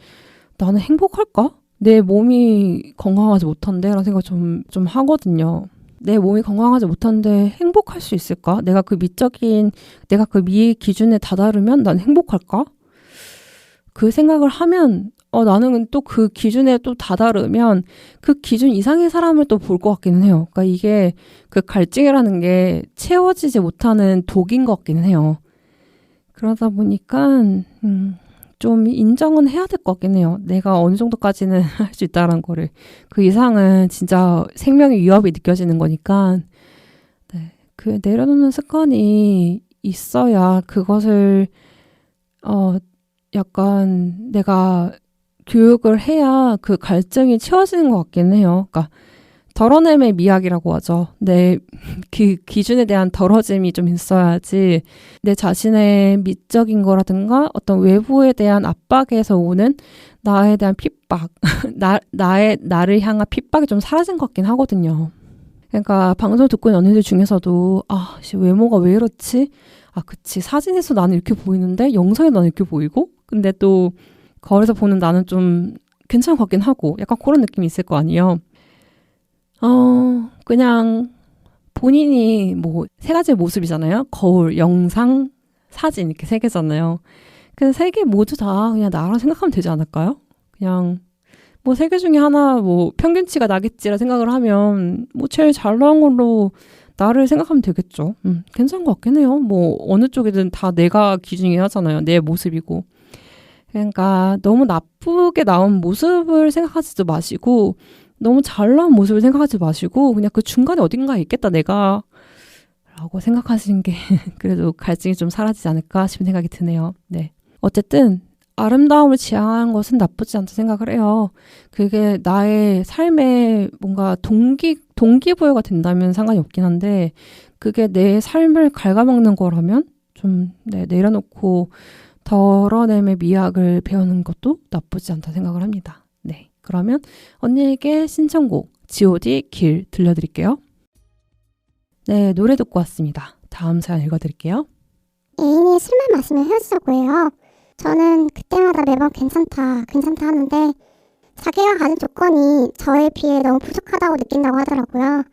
나는 행복할까? 내 몸이 건강하지 못한데? 라는 생각 좀 하거든요. 내 몸이 건강하지 못한데 행복할 수 있을까? 내가 그 미 기준에 다다르면 난 행복할까? 그 생각을 하면 나는 또 그 기준에 또 다다르면 그 기준 이상의 사람을 또 볼 것 같기는 해요. 그러니까 이게 그 갈증이라는 게 채워지지 못하는 독인 것 같기는 해요. 그러다 보니까 좀 인정은 해야 될 것 같긴 해요. 내가 어느 정도까지는 할 수 있다는 거를. 그 이상은 진짜 생명의 위협이 느껴지는 거니까 네. 그 내려놓는 습관이 있어야 그것을 약간 내가 교육을 해야 그 갈증이 채워지는 것 같긴 해요. 그러니까 덜어냄의 미학이라고 하죠. 내 그 기준에 대한 덜어짐이 좀 있어야지 내 자신의 미적인 거라든가 어떤 외부에 대한 압박에서 오는 나에 대한 핍박, 나를 향한 핍박이 좀 사라진 것 같긴 하거든요. 그러니까 방송 듣고 있는 언니들 중에서도 외모가 왜 이렇지? 그치. 사진에서 나는 이렇게 보이는데 영상에 나는 이렇게 보이고 근데 또 거울에서 보는 나는 좀 괜찮은 것 같긴 하고 약간 그런 느낌이 있을 거 아니에요. 그냥 본인이 뭐 3가지 모습이잖아요. 거울, 영상, 사진 이렇게 3개잖아요. 그 3개 모두 다 그냥 나라고 생각하면 되지 않을까요? 그냥 뭐 3개 중에 하나 뭐 평균치가 나겠지라 생각을 하면 뭐 제일 잘 나온 걸로 나를 생각하면 되겠죠. 괜찮은 것 같긴 해요. 뭐 어느 쪽이든 다 내가 기준이 하잖아요. 내 모습이고. 그러니까 너무 나쁘게 나온 모습을 생각하지도 마시고 너무 잘 나온 모습을 생각하지 마시고 그냥 그 중간에 어딘가에 있겠다 내가 라고 생각하시는 게 그래도 갈증이 좀 사라지지 않을까 싶은 생각이 드네요. 네. 어쨌든 아름다움을 지향하는 것은 나쁘지 않다 생각을 해요. 그게 나의 삶에 뭔가 동기부여가 된다면 상관이 없긴 한데 그게 내 삶을 갉아먹는 거라면 좀 내려놓고 덜어냄의 미학을 배우는 것도 나쁘지 않다 생각을 합니다. 네, 그러면 언니에게 신청곡 G.O.D 길 들려드릴게요. 네, 노래 듣고 왔습니다. 다음 사연 읽어드릴게요. 애인이 술만 마시면 헤어지자고 해요. 저는 그때마다 매번 괜찮다 하는데 자기가 가진 조건이 저에 비해 너무 부족하다고 느낀다고 하더라고요.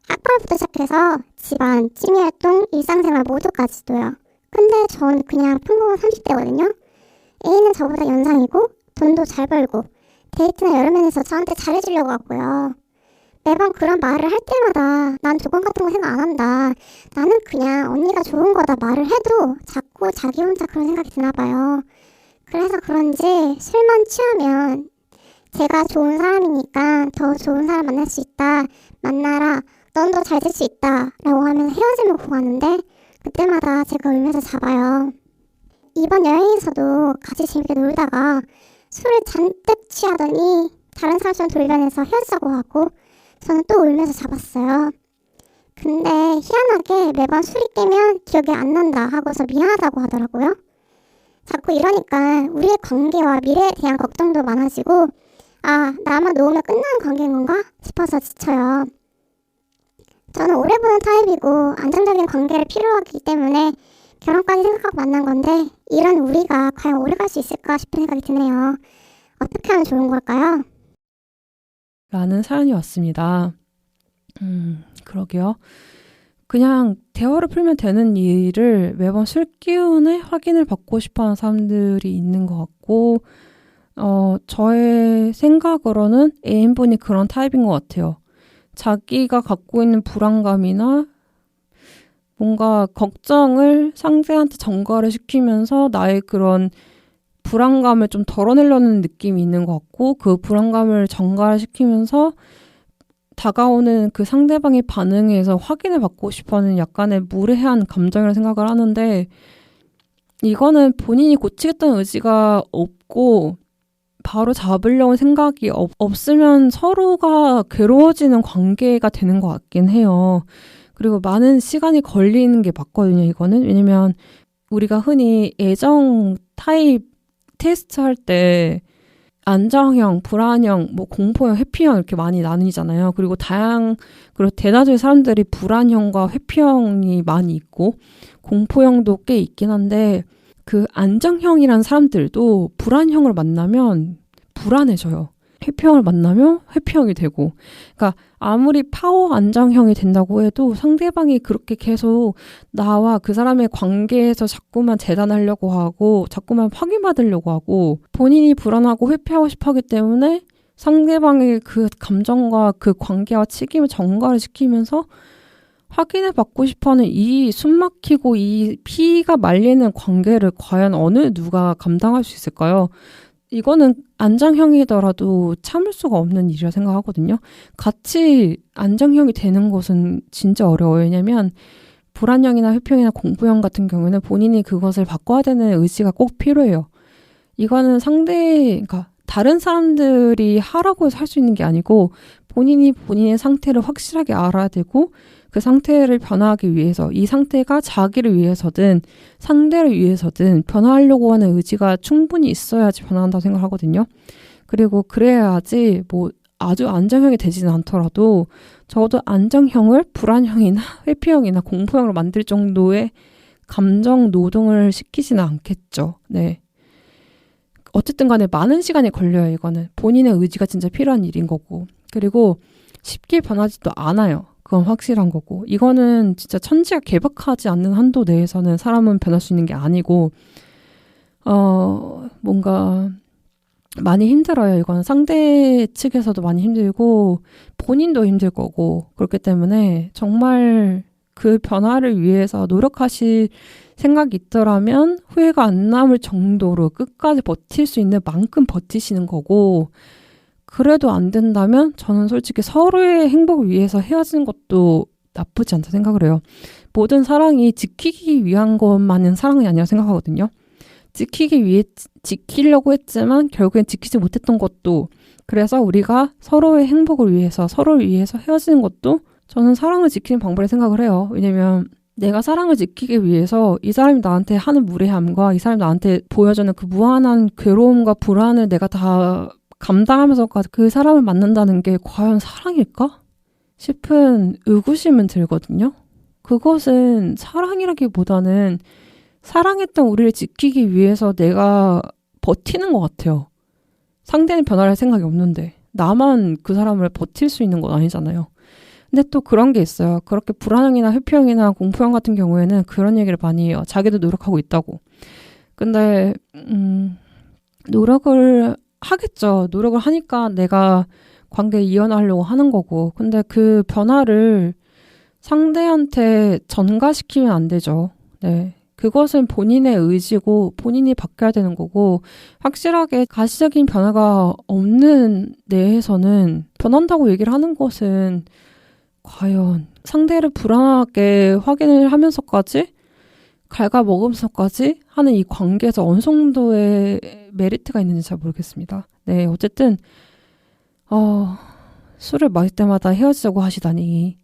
학벌부터 시작해서 집안, 취미활동, 일상생활 모두까지도요. 근데 전 그냥 평범한 30대거든요. 애인은 저보다 연상이고 돈도 잘 벌고 데이트나 여러 면에서 저한테 잘해주려고 하고요. 매번 그런 말을 할 때마다 난 조건 같은 거 생각 안 한다. 나는 그냥 언니가 좋은 거다 말을 해도 자꾸 자기 혼자 그런 생각이 드나 봐요. 그래서 그런지 술만 취하면 제가 좋은 사람이니까 더 좋은 사람 만날 수 있다. 만나라. 넌 더 잘 될 수 있다. 라고 하면서 헤어짐을 구하는데 그때마다 제가 울면서 잡아요. 이번 여행에서도 같이 재밌게 놀다가 술을 잔뜩 취하더니 다른 사람처럼 돌변해서 헤어지자고 하고 저는 또 울면서 잡았어요. 근데 희한하게 매번 술이 깨면 기억이 안 난다 하고서 미안하다고 하더라고요. 자꾸 이러니까 우리의 관계와 미래에 대한 걱정도 많아지고 나만 놓으면 끝나는 관계인 건가 싶어서 지쳐요. 저는 오래 보는 타입이고 안정적인 관계를 필요로 하기 때문에 결혼까지 생각하고 만난 건데 이런 우리가 과연 오래 갈 수 있을까 싶은 생각이 드네요. 어떻게 하면 좋은 걸까요? 라는 사연이 왔습니다. 그러게요. 그냥 대화를 풀면 되는 일을 매번 술 기운에 확인을 받고 싶어하는 사람들이 있는 것 같고 저의 생각으로는 애인분이 그런 타입인 것 같아요. 자기가 갖고 있는 불안감이나 뭔가 걱정을 상대한테 전가를 시키면서 나의 그런 불안감을 좀 덜어내려는 느낌이 있는 것 같고 그 불안감을 전가를 시키면서 다가오는 그 상대방의 반응에 서 확인을 받고 싶어하는 약간의 무례한 감정이라고 생각을 하는데 이거는 본인이 고치겠다는 의지가 없고 바로 잡으려는 생각이 없으면 서로가 괴로워지는 관계가 되는 것 같긴 해요. 그리고 많은 시간이 걸리는 게 맞거든요, 이거는. 왜냐면 우리가 흔히 애정 타입 테스트 할 때 안정형, 불안형, 뭐 공포형, 회피형 이렇게 많이 나뉘잖아요. 그리고 그리고 대다수의 사람들이 불안형과 회피형이 많이 있고 공포형도 꽤 있긴 한데 그 안정형이란 사람들도 불안형을 만나면 불안해져요. 회피형을 만나면 회피형이 되고 그러니까 아무리 파워 안정형이 된다고 해도 상대방이 그렇게 계속 나와 그 사람의 관계에서 자꾸만 재단하려고 하고 자꾸만 확인받으려고 하고 본인이 불안하고 회피하고 싶어 하기 때문에 상대방의 그 감정과 그 관계와 책임을 전가를 시키면서 확인을 받고 싶어하는 이 숨막히고 이 피가 말리는 관계를 과연 어느 누가 감당할 수 있을까요? 이거는 안정형이더라도 참을 수가 없는 일이라 생각하거든요. 같이 안정형이 되는 것은 진짜 어려워요. 왜냐면 불안형이나 회피형이나 공포형 같은 경우는 본인이 그것을 바꿔야 되는 의지가 꼭 필요해요. 이거는 그러니까 다른 사람들이 하라고 해서 할 수 있는 게 아니고 본인이 본인의 상태를 확실하게 알아야 되고 그 상태를 변화하기 위해서 이 상태가 자기를 위해서든 상대를 위해서든 변화하려고 하는 의지가 충분히 있어야지 변화한다고 생각하거든요. 그리고 그래야지 뭐 아주 안정형이 되지는 않더라도 적어도 안정형을 불안형이나 회피형이나 공포형으로 만들 정도의 감정 노동을 시키지는 않겠죠. 네. 어쨌든 간에 많은 시간이 걸려요. 이거는 본인의 의지가 진짜 필요한 일인 거고 그리고 쉽게 변하지도 않아요. 그건 확실한 거고. 이거는 진짜 천지가 개박하지 않는 한도 내에서는 사람은 변할 수 있는 게 아니고, 뭔가 많이 힘들어요. 이건 상대 측에서도 많이 힘들고, 본인도 힘들 거고, 그렇기 때문에 정말 그 변화를 위해서 노력하실 생각이 있더라면 후회가 안 남을 정도로 끝까지 버틸 수 있는 만큼 버티시는 거고, 그래도 안 된다면 저는 솔직히 서로의 행복을 위해서 헤어지는 것도 나쁘지 않다 생각을 해요. 모든 사랑이 지키기 위한 것만은 사랑이 아니라 생각하거든요. 지키기 위해 지키려고 했지만 결국엔 지키지 못했던 것도, 그래서 우리가 서로의 행복을 위해서 서로를 위해서 헤어지는 것도 저는 사랑을 지키는 방법이라고 생각을 해요. 왜냐면 내가 사랑을 지키기 위해서 이 사람이 나한테 하는 무례함과 이 사람이 나한테 보여주는 그 무한한 괴로움과 불안을 내가 다 감당하면서까지 그 사람을 만난다는 게 과연 사랑일까? 싶은 의구심은 들거든요. 그것은 사랑이라기보다는 사랑했던 우리를 지키기 위해서 내가 버티는 것 같아요. 상대는 변화할 생각이 없는데 나만 그 사람을 버틸 수 있는 건 아니잖아요. 근데 또 그런 게 있어요. 그렇게 불안형이나 회피형이나 공포형 같은 경우에는 그런 얘기를 많이 해요. 자기도 노력하고 있다고. 근데 노력을 하겠죠. 노력을 하니까 내가 관계를 이어나가려고 하는 거고. 근데 그 변화를 상대한테 전가시키면 안 되죠. 네. 그것은 본인의 의지고 본인이 바뀌어야 되는 거고, 확실하게 가시적인 변화가 없는 내에서는 변한다고 얘기를 하는 것은 과연 상대를 불안하게 확인을 하면서까지 갉아먹으면서까지 하는 이 관계에서 어느 정도의 메리트가 있는지 잘 모르겠습니다. 네, 어쨌든 술을 마실 때마다 헤어지자고 하시다니,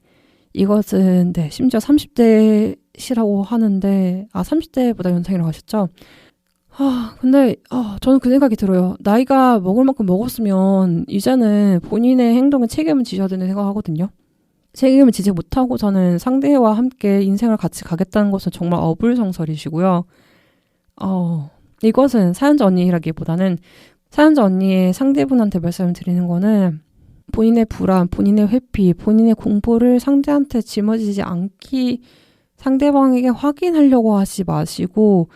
이것은 네, 심지어 30대시라고 하는데 30대보다 연상이라고 하셨죠? 근데 저는 그 생각이 들어요. 나이가 먹을 만큼 먹었으면 이제는 본인의 행동에 책임을 지셔야 되는 생각하거든요. 책임을 지지 못하고 저는 상대와 함께 인생을 같이 가겠다는 것은 정말 어불성설이시고요. 이것은 사연자 언니라기보다는 사연자 언니의 상대분한테 말씀을 드리는 거는 본인의 불안, 본인의 회피, 본인의 공포를 상대한테 짊어지지 않기, 상대방에게 확인하려고 하지 마시고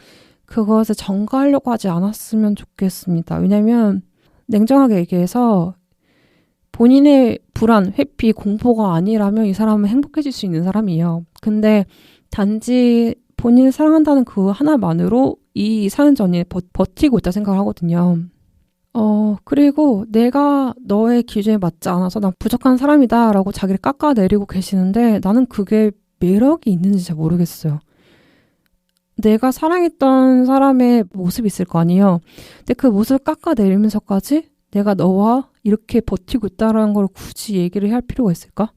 그것을 전가하려고 하지 않았으면 좋겠습니다. 왜냐하면 냉정하게 얘기해서 본인의 불안, 회피, 공포가 아니라면 이 사람은 행복해질 수 있는 사람이에요. 근데 단지 본인을 사랑한다는 그 하나만으로 이 사연자 언니는 버티고 있다 생각을 하거든요. 그리고 내가 너의 기준에 맞지 않아서 난 부족한 사람이다 라고 자기를 깎아내리고 계시는데 나는 그게 매력이 있는지 잘 모르겠어요. 내가 사랑했던 사람의 모습이 있을 거 아니에요. 근데 그 모습을 깎아내리면서까지 내가 너와 이렇게 버티고 있다는 걸 굳이 얘기를 해야 할 필요가 있을까?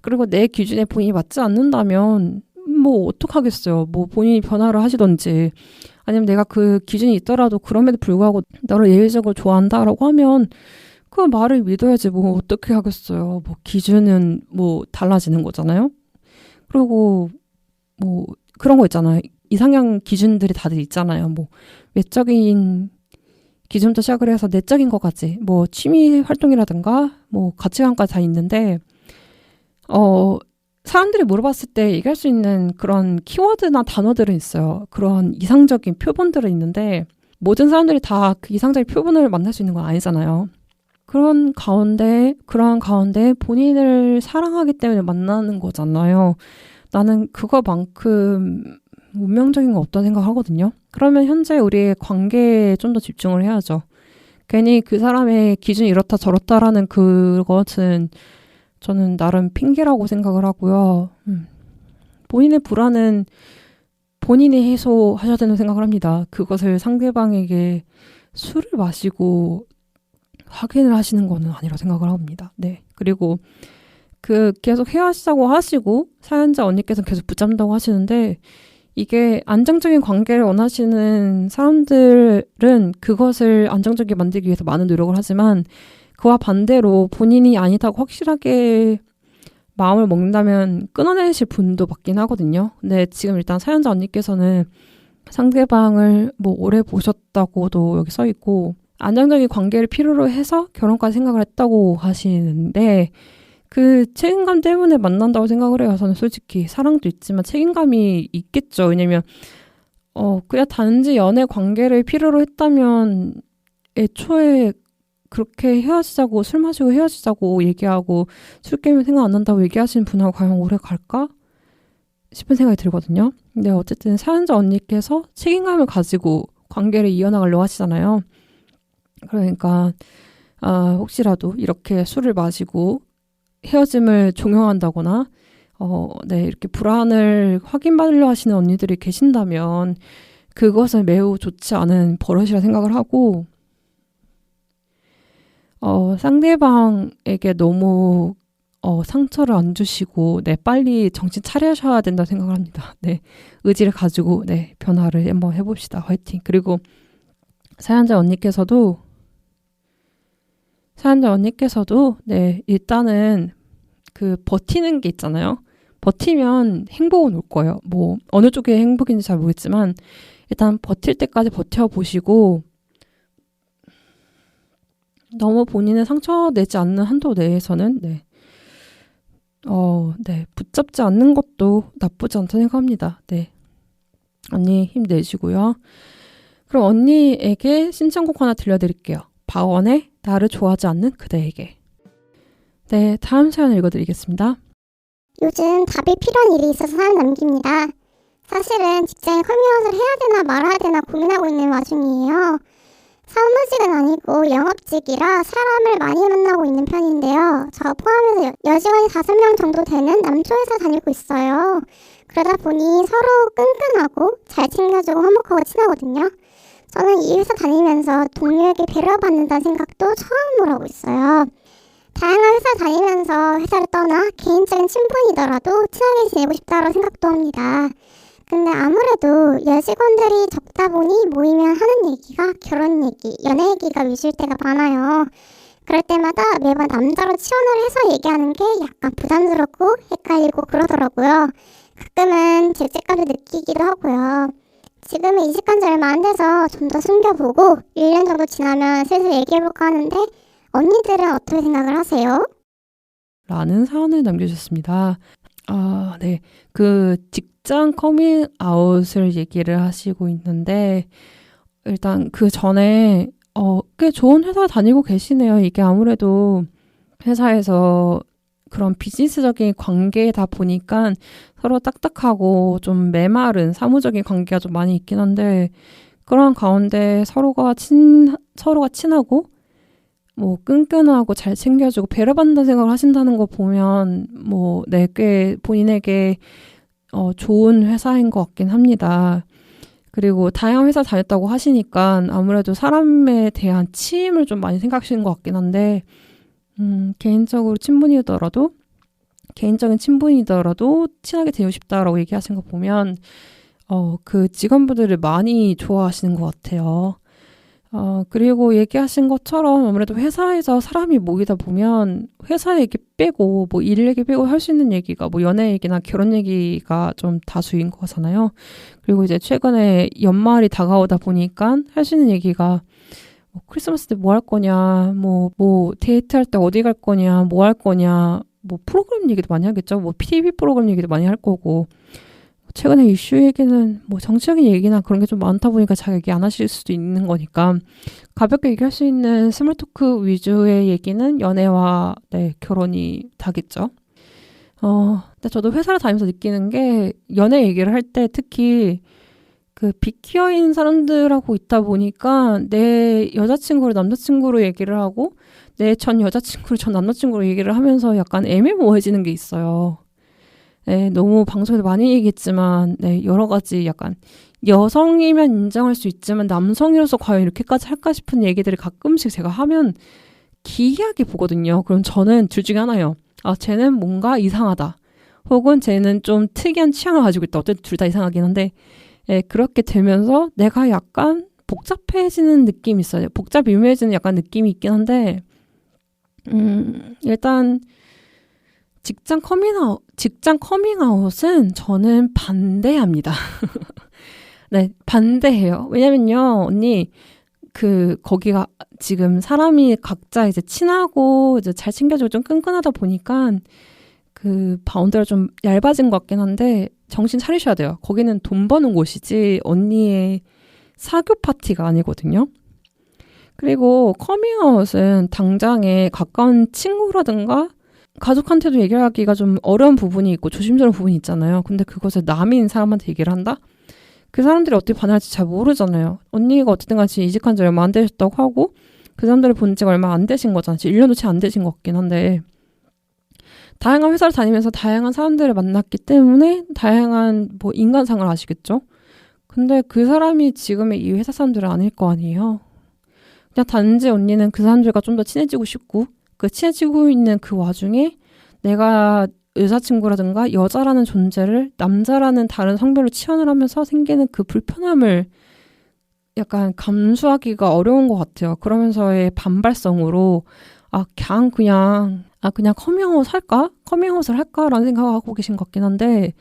그리고 내 기준에 본인이 맞지 않는다면 뭐 어떡하겠어요. 뭐 본인이 변화를 하시던지 아니면 내가 그 기준이 있더라도 그럼에도 불구하고 너를 예외적으로 좋아한다라고 하면 그 말을 믿어야지 뭐 어떻게 하겠어요. 뭐 기준은 뭐 달라지는 거잖아요. 그리고 뭐 그런 거 있잖아요. 이상형 기준들이 다들 있잖아요. 뭐 외적인 기준부터 시작을 해서 내적인 것까지 뭐 취미 활동이라든가 뭐 가치관까지 다 있는데 사람들이 물어봤을 때 얘기할 수 있는 그런 키워드나 단어들은 있어요. 그런 이상적인 표본들은 있는데 모든 사람들이 다 그 이상적인 표본을 만날 수 있는 건 아니잖아요. 그런 가운데 본인을 사랑하기 때문에 만나는 거잖아요. 나는 그거만큼 운명적인 거 없다고 생각하거든요. 그러면 현재 우리의 관계에 좀 더 집중을 해야죠. 괜히 그 사람의 기준이 이렇다 저렇다라는 그것은 저는 나름 핑계라고 생각을 하고요. 본인의 불안은 본인이 해소하셔야 되는 생각을 합니다. 그것을 상대방에게 술을 마시고 확인을 하시는 거는 아니라고 생각을 합니다. 네. 그리고 계속 헤어지자고 하시고 사연자 언니께서 계속 붙잡는다고 하시는데 이게 안정적인 관계를 원하시는 사람들은 그것을 안정적이게 만들기 위해서 많은 노력을 하지만 그와 반대로 본인이 아니다고 확실하게 마음을 먹는다면 끊어내실 분도 맞긴 하거든요. 근데 지금 일단 사연자 언니께서는 상대방을 뭐 오래 보셨다고도 여기 써 있고 안정적인 관계를 필요로 해서 결혼까지 생각을 했다고 하시는데 그 책임감 때문에 만난다고 생각을 해요. 저는 솔직히 사랑도 있지만 책임감이 있겠죠. 왜냐면 그냥 단지 연애 관계를 필요로 했다면 애초에 그렇게 헤어지자고 술 마시고 헤어지자고 얘기하고 술 깨면 생각 안 난다고 얘기하시는 분하고 과연 오래 갈까 싶은 생각이 들거든요. 근데 어쨌든 사연자 언니께서 책임감을 가지고 관계를 이어나가려고 하시잖아요. 그러니까 혹시라도 이렇게 술을 마시고 헤어짐을 종용한다거나 이렇게 불안을 확인받으려 하시는 언니들이 계신다면 그것은 매우 좋지 않은 버릇이라 생각을 하고 상대방에게 너무 상처를 안 주시고 빨리 정신 차려셔야 된다 생각을 합니다. 네, 의지를 가지고 변화를 한번 해봅시다. 화이팅. 그리고 사연자 언니께서도 일단은 그 버티는 게 있잖아요. 버티면 행복은 올 거예요. 뭐 어느 쪽의 행복인지 잘 모르겠지만 일단 버틸 때까지 버텨보시고 너무 본인을 상처내지 않는 한도 내에서는 붙잡지 않는 것도 나쁘지 않다고 생각합니다. 네, 언니 힘내시고요. 그럼 언니에게 신청곡 하나 들려드릴게요. 박원의 나를 좋아하지 않는 그대에게. 네, 다음 사연을 읽어드리겠습니다. 요즘 답이 필요한 일이 있어서 사연 남깁니다. 사실은 직장에 커밍아웃을 해야 되나 말아야 되나 고민하고 있는 와중이에요. 사무직은 아니고 영업직이라 사람을 많이 만나고 있는 편인데요. 저 포함해서 여직원이 5명 정도 되는 남초회사 다니고 있어요. 그러다 보니 서로 끈끈하고 잘 챙겨주고 화목하고 친하거든요. 저는 이 회사 다니면서 동료에게 배려받는다는 생각도 처음으로 하고 있어요. 다양한 회사 다니면서 회사를 떠나 개인적인 친분이더라도 친하게 지내고 싶다는 생각도 합니다. 근데 아무래도 여직원들이 적다 보니 모이면 하는 얘기가 결혼 얘기, 연애 얘기가 위주일 때가 많아요. 그럴 때마다 매번 남자로 치환을 해서 얘기하는 게 약간 부담스럽고 헷갈리고 그러더라고요. 가끔은 죄책감도 느끼기도 하고요. 지금은 이직한 지 얼마 안 돼서 좀 더 숨겨보고 1년 정도 지나면 슬슬 얘기해볼까 하는데 언니들은 어떻게 생각을 하세요? 라는 사연을 남겨주셨습니다. 네. 그 직장 커밍아웃을 얘기를 하시고 있는데 일단 그 전에 꽤 좋은 회사 다니고 계시네요. 이게 아무래도 회사에서 그런 비즈니스적인 관계다 보니까 서로 딱딱하고 좀 메마른 사무적인 관계가 좀 많이 있긴 한데 그런 가운데 서로가 친하고 뭐 끈끈하고 잘 챙겨주고 배려받는다는 생각을 하신다는 거 보면 꽤 본인에게 좋은 회사인 것 같긴 합니다. 그리고 다양한 회사 다녔다고 하시니까 아무래도 사람에 대한 치임을 좀 많이 생각하시는 것 같긴 한데 개인적인 친분이더라도 친하게 되고 싶다라고 얘기하신 거 보면 그 직원분들을 많이 좋아하시는 것 같아요. 그리고 얘기하신 것처럼 아무래도 회사에서 사람이 모이다 보면 회사 얘기 빼고 일 얘기 빼고 할 수 있는 얘기가 연애 얘기나 결혼 얘기가 좀 다수인 거잖아요. 그리고 이제 최근에 연말이 다가오다 보니까 할 수 있는 얘기가 크리스마스 때 뭐 할 거냐, 데이트할 때 어디 갈 거냐, 뭐 할 거냐, 프로그램 얘기도 많이 하겠죠. TV 프로그램 얘기도 많이 할 거고. 최근에 이슈 얘기는 정치적인 얘기나 그런 게 좀 많다 보니까 잘 얘기 안 하실 수도 있는 거니까 가볍게 얘기할 수 있는 스몰 토크 위주의 얘기는 연애와 결혼이 다겠죠. 근데 저도 회사를 다니면서 느끼는 게 연애 얘기를 할 때 특히 그 비키어인 사람들하고 있다 보니까 내 여자친구를 남자친구로 얘기를 하고 내 전 여자친구를 전 남자친구로 얘기를 하면서 약간 애매모호해지는 게 있어요. 네, 너무 방송에서 많이 얘기했지만 여러 가지 약간 여성이면 인정할 수 있지만 남성이라서 과연 이렇게까지 할까 싶은 얘기들을 가끔씩 제가 하면 기이하게 보거든요. 그럼 저는 둘 중에 하나예요. 쟤는 뭔가 이상하다. 혹은 쟤는 좀 특이한 취향을 가지고 있다. 어쨌든 둘 다 이상하긴 한데 그렇게 되면서 내가 약간 복잡해지는 느낌이 있어요. 복잡미묘해지는 약간 느낌이 있긴 한데 일단 직장 커밍아웃은 저는 반대합니다. 네, 반대해요. 왜냐면요, 언니, 거기가 지금 사람이 각자 이제 친하고 이제 잘 챙겨주고 좀 끈끈하다 보니까 그 바운더리가 좀 얇아진 것 같긴 한데 정신 차리셔야 돼요. 거기는 돈 버는 곳이지 언니의 사교 파티가 아니거든요. 그리고 커밍아웃은 당장에 가까운 친구라든가 가족한테도 얘기하기가 좀 어려운 부분이 있고 조심스러운 부분이 있잖아요. 근데 그것을 남인 사람한테 얘기를 한다? 그 사람들이 어떻게 반응할지 잘 모르잖아요. 언니가 어쨌든 같이 이직한 지 얼마 안 되셨다고 하고 그 사람들을 본 지가 얼마 안 되신 거잖아요. 1년도 채 안 되신 것 같긴 한데 다양한 회사를 다니면서 다양한 사람들을 만났기 때문에 다양한 뭐 인간상을 아시겠죠? 근데 그 사람이 지금의 이 회사 사람들은 아닐 거 아니에요. 그냥 단지 언니는 그 사람들과 좀 더 친해지고 싶고 그 친해지고 있는 그 와중에 내가 여자친구라든가 여자라는 존재를 남자라는 다른 성별로 치환을 하면서 생기는 그 불편함을 약간 감수하기가 어려운 것 같아요. 그러면서의 반발성으로 그냥 커밍아웃 할까? 커밍아웃을 할까라는 생각을 하고 계신 것 같긴 한데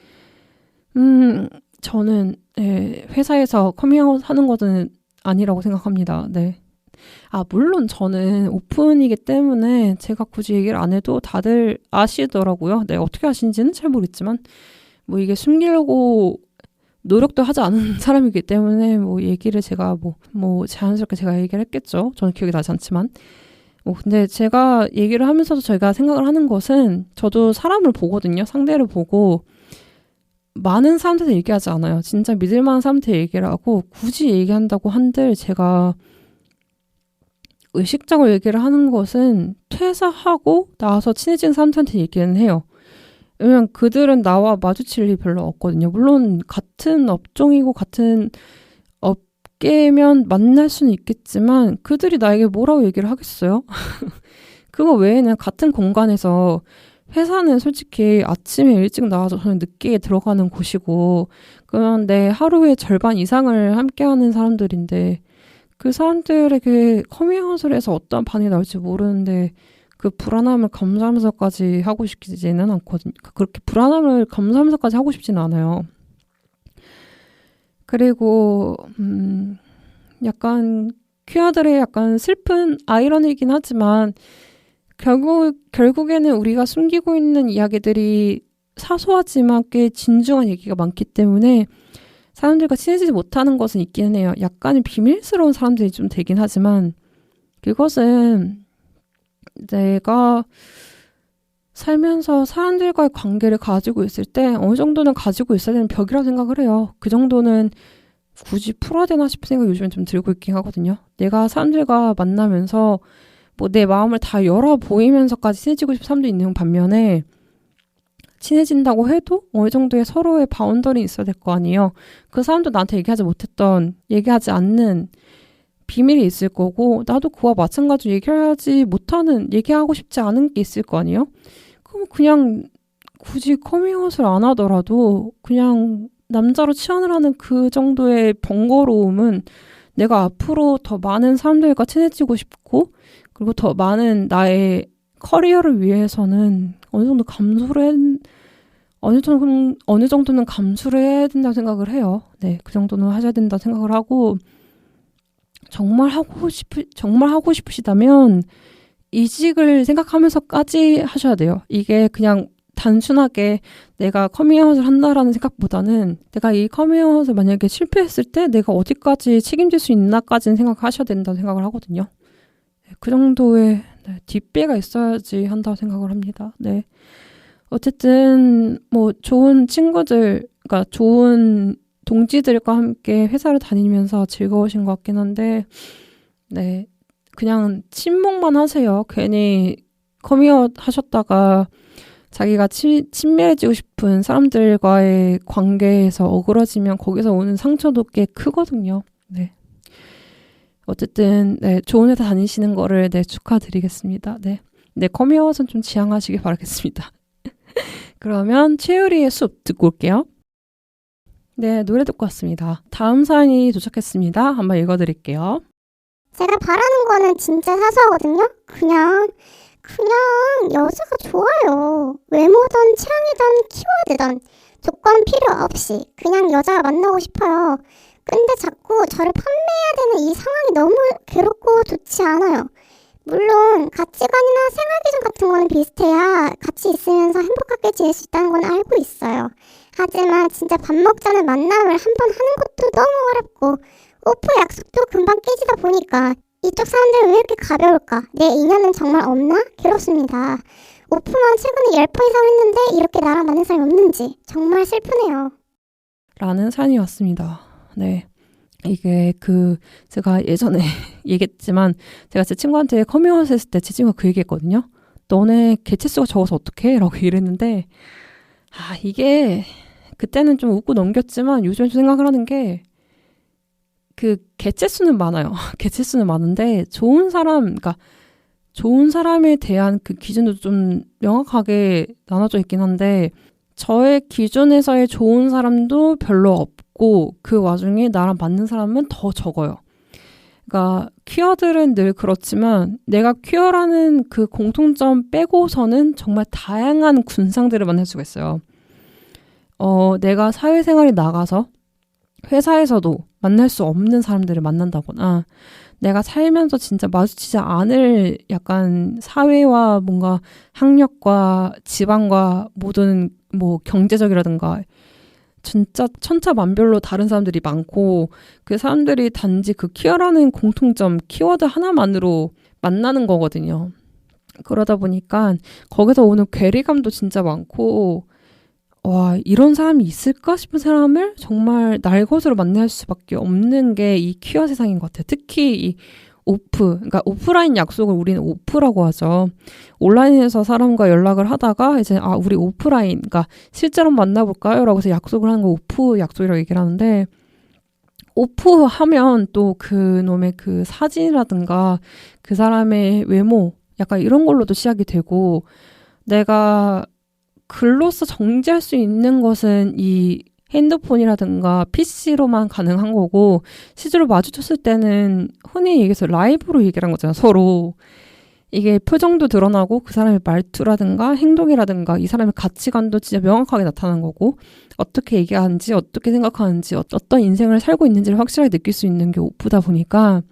저는 회사에서 커밍아웃 하는 것은 아니라고 생각합니다. 네. 물론 저는 오픈이기 때문에 제가 굳이 얘기를 안 해도 다들 아시더라고요. 네, 어떻게 아시는지는 잘 모르겠지만 뭐 이게 숨기려고 노력도 하지 않은 사람이기 때문에 뭐 얘기를 제가 뭐 자연스럽게 제가 얘기를 했겠죠. 저는 기억이 나지 않지만 근데 제가 얘기를 하면서도 저희가 생각을 하는 것은 저도 사람을 보거든요. 상대를 보고 많은 사람들한테 얘기하지 않아요. 진짜 믿을 만한 사람한테 얘기를 하고 굳이 얘기한다고 한들 제가 의식적으로 얘기를 하는 것은 퇴사하고 나와서 친해진 사람들한테 얘기는 해요. 왜냐면 그들은 나와 마주칠 일이 별로 없거든요. 물론 같은 업종이고 같은 업계면 만날 수는 있겠지만 그들이 나에게 뭐라고 얘기를 하겠어요? 그거 외에는 같은 공간에서 회사는 솔직히 아침에 일찍 나와서 저는 늦게 들어가는 곳이고 그런 내 하루의 절반 이상을 함께하는 사람들인데 그 사람들에게 커밍아웃을 해서 어떤 반응이 나올지 모르는데 그 불안함을 감수하면서까지 하고 싶지는 않거든요. 그렇게 불안함을 감수하면서까지 하고 싶지는 않아요. 그리고 약간 퀴어들의 약간 슬픈 아이러니이긴 하지만 결국에는 우리가 숨기고 있는 이야기들이 사소하지만 꽤 진중한 얘기가 많기 때문에 사람들과 친해지지 못하는 것은 있기는 해요. 약간의 비밀스러운 사람들이 좀 되긴 하지만 그것은 내가 살면서 사람들과의 관계를 가지고 있을 때 어느 정도는 가지고 있어야 되는 벽이라고 생각을 해요. 그 정도는 굳이 풀어야 되나 싶은 생각이 요즘에 좀 들고 있긴 하거든요. 내가 사람들과 만나면서 뭐 내 마음을 다 열어 보이면서까지 친해지고 싶은 사람도 있는 반면에 친해진다고 해도 어느 정도의 서로의 바운더리 있어야 될 거 아니에요. 그 사람도 나한테 얘기하지 않는 비밀이 있을 거고 나도 그와 마찬가지로 얘기하고 싶지 않은 게 있을 거 아니에요. 그럼 그냥 굳이 커밍아웃을 안 하더라도 그냥 남자로 치환을 하는 그 정도의 번거로움은 내가 앞으로 더 많은 사람들과 친해지고 싶고 그리고 더 많은 나의 커리어를 위해서는 어느 정도는 감수를 해야 된다고 생각을 해요. 네, 그 정도는 하셔야 된다고 생각을 하고 정말 하고 싶으시다면 이직을 생각하면서까지 하셔야 돼요. 이게 그냥 단순하게 내가 커밍아웃을 한다라는 생각보다는 내가 이 커밍아웃을 만약에 실패했을 때 내가 어디까지 책임질 수 있나까지는 생각하셔야 된다고 생각을 하거든요. 네, 그 정도의 뒷배가 있어야지 한다고 생각을 합니다. 네. 어쨌든 뭐 좋은 친구들, 그러니까 좋은 동지들과 함께 회사를 다니면서 즐거우신 것 같긴 한데 네, 그냥 침묵만 하세요. 괜히 커밍아웃 하셨다가 자기가 친밀해지고 싶은 사람들과의 관계에서 어그러지면 거기서 오는 상처도 꽤 크거든요. 네. 어쨌든 네, 좋은 회사 다니시는 거를 축하드리겠습니다. 네, 커밍아웃은 좀 지양하시길 바라겠습니다. 그러면 최유리의 숲 듣고 올게요. 네, 노래 듣고 왔습니다. 다음 사연이 도착했습니다. 한번 읽어드릴게요. 제가 바라는 거는 진짜 사소하거든요. 그냥 여자가 좋아요. 외모든 취향이든 키워드든 조건 필요 없이 그냥 여자가 만나고 싶어요. 근데 자꾸 저를 판매해야 되는 이 상황이 너무 괴롭고 좋지 않아요. 물론 가치관이나 생활 기준 같은 거는 비슷해야 같이 있으면서 행복하게 지낼 수 있다는 건 알고 있어요. 하지만 진짜 밥 먹자는 만남을 한 번 하는 것도 너무 어렵고 오프 약속도 금방 깨지다 보니까 이쪽 사람들은 왜 이렇게 가벼울까? 내 인연은 정말 없나? 괴롭습니다. 오프만 최근에 10번 이상 했는데 이렇게 나랑 맞는 사람이 없는지 정말 슬프네요. 라는 사연이 왔습니다. 네. 이게 제가 예전에 얘기했지만 제가 제 친구한테 커밍아웃 했을 때 제 친구가 그 얘기했거든요. 너네 개체수가 적어서 어떡해? 라고 얘기를 했는데 이게 그때는 좀 웃고 넘겼지만 요즘 생각을 하는 게 그 개체수는 많아요. 개체수는 많은데 좋은 사람에 대한 그 기준도 좀 명확하게 나눠져 있긴 한데 저의 기준에서의 좋은 사람도 별로 없고 그 와중에 나랑 맞는 사람은 더 적어요. 그러니까 퀴어들은 늘 그렇지만 내가 퀴어라는 그 공통점 빼고서는 정말 다양한 군상들을 만날 수가 있어요. 내가 사회생활에 나가서 회사에서도 만날 수 없는 사람들을 만난다거나 내가 살면서 진짜 마주치지 않을 약간 사회와 뭔가 학력과 지방과 모든 뭐 경제적이라든가 진짜 천차만별로 다른 사람들이 많고 그 사람들이 단지 그 퀴어라는 공통점 키워드 하나만으로 만나는 거거든요. 그러다 보니까 거기서 오는 괴리감도 진짜 많고 와 이런 사람이 있을까 싶은 사람을 정말 날것으로 만날 수밖에 없는 게 이 퀴어 세상인 것 같아요. 특히 이 그러니까 오프라인 약속을 우리는 오프라고 하죠. 온라인에서 사람과 연락을 하다가 이제 우리 오프라인, 그러니까 실제로 만나볼까요? 라고 해서 약속을 하는 거 오프 약속이라고 얘기를 하는데 오프 하면 또 그놈의 그 사진이라든가 그 사람의 외모 약간 이런 걸로도 시작이 되고 내가 글로써 정지할 수 있는 것은 이 핸드폰이라든가 PC로만 가능한 거고 실제로 마주쳤을 때는 흔히 얘기해서 라이브로 얘기를 한 거잖아요. 서로. 이게 표정도 드러나고 그 사람의 말투라든가 행동이라든가 이 사람의 가치관도 진짜 명확하게 나타나는 거고 어떻게 얘기하는지 어떻게 생각하는지 어떤 인생을 살고 있는지를 확실하게 느낄 수 있는 게 오프다 보니까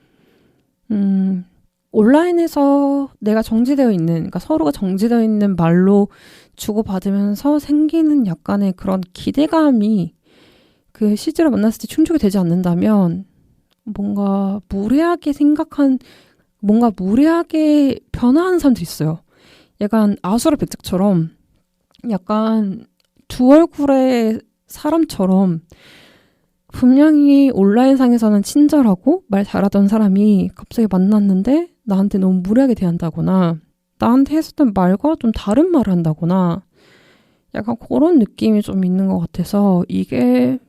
온라인에서 내가 정지되어 있는 그러니까 서로가 정지되어 있는 말로 주고받으면서 생기는 약간의 그런 기대감이 그 실제로 만났을 때 충족이 되지 않는다면 뭔가 무례하게 변화하는 사람들이 있어요. 약간 아수라백작처럼 약간 두 얼굴의 사람처럼 분명히 온라인상에서는 친절하고 말 잘하던 사람이 갑자기 만났는데 나한테 너무 무례하게 대한다거나 나한테 했었던 말과 좀 다른 말을 한다거나 약간 그런 느낌이 좀 있는 것 같아서 이게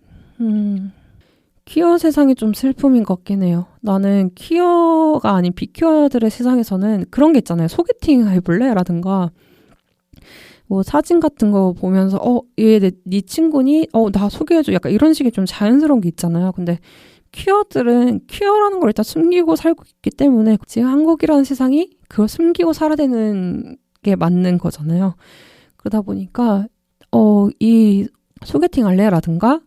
퀴어 세상이 좀 슬픔인 것 같긴 해요. 나는 퀴어가 아닌 비퀴어들의 세상에서는 그런 게 있잖아요. 소개팅 해볼래? 라든가 뭐 사진 같은 거 보면서 얘 네 친구니? 나 소개해줘. 약간 이런 식의 좀 자연스러운 게 있잖아요. 근데 퀴어들은 퀴어라는 걸 일단 숨기고 살고 있기 때문에 지금 한국이라는 세상이 그걸 숨기고 살아야 되는 게 맞는 거잖아요. 그러다 보니까 이 소개팅 할래? 라든가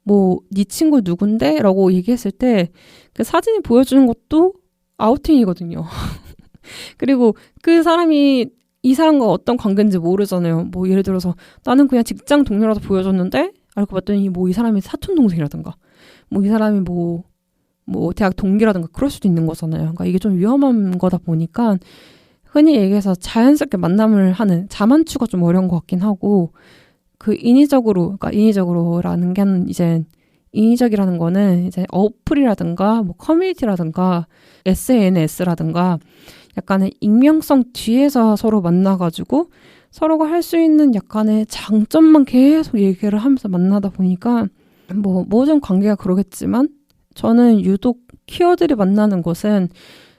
뭐 네 친구 누군데? 라고 얘기했을 때 그 사진이 보여주는 것도 아우팅이거든요. 그리고 그 사람이 이 사람과 어떤 관계인지 모르잖아요. 뭐 예를 들어서 나는 그냥 직장 동료라서 보여줬는데 알고 봤더니 뭐 이 사람이 사촌 동생이라든가 뭐 이 사람이 뭐 대학 동기라든가 그럴 수도 있는 거잖아요. 그러니까 이게 좀 위험한 거다 보니까 흔히 얘기해서 자연스럽게 만남을 하는 자만추가 좀 어려운 것 같긴 하고 그 인위적으로라는 게 이제 인위적이라는 거는 이제 어플이라든가 뭐 커뮤니티라든가 SNS라든가 약간의 익명성 뒤에서 서로 만나가지고 서로가 할 수 있는 약간의 장점만 계속 얘기를 하면서 만나다 보니까 뭐 모든 관계가 그러겠지만 저는 유독 퀴어들이 만나는 것은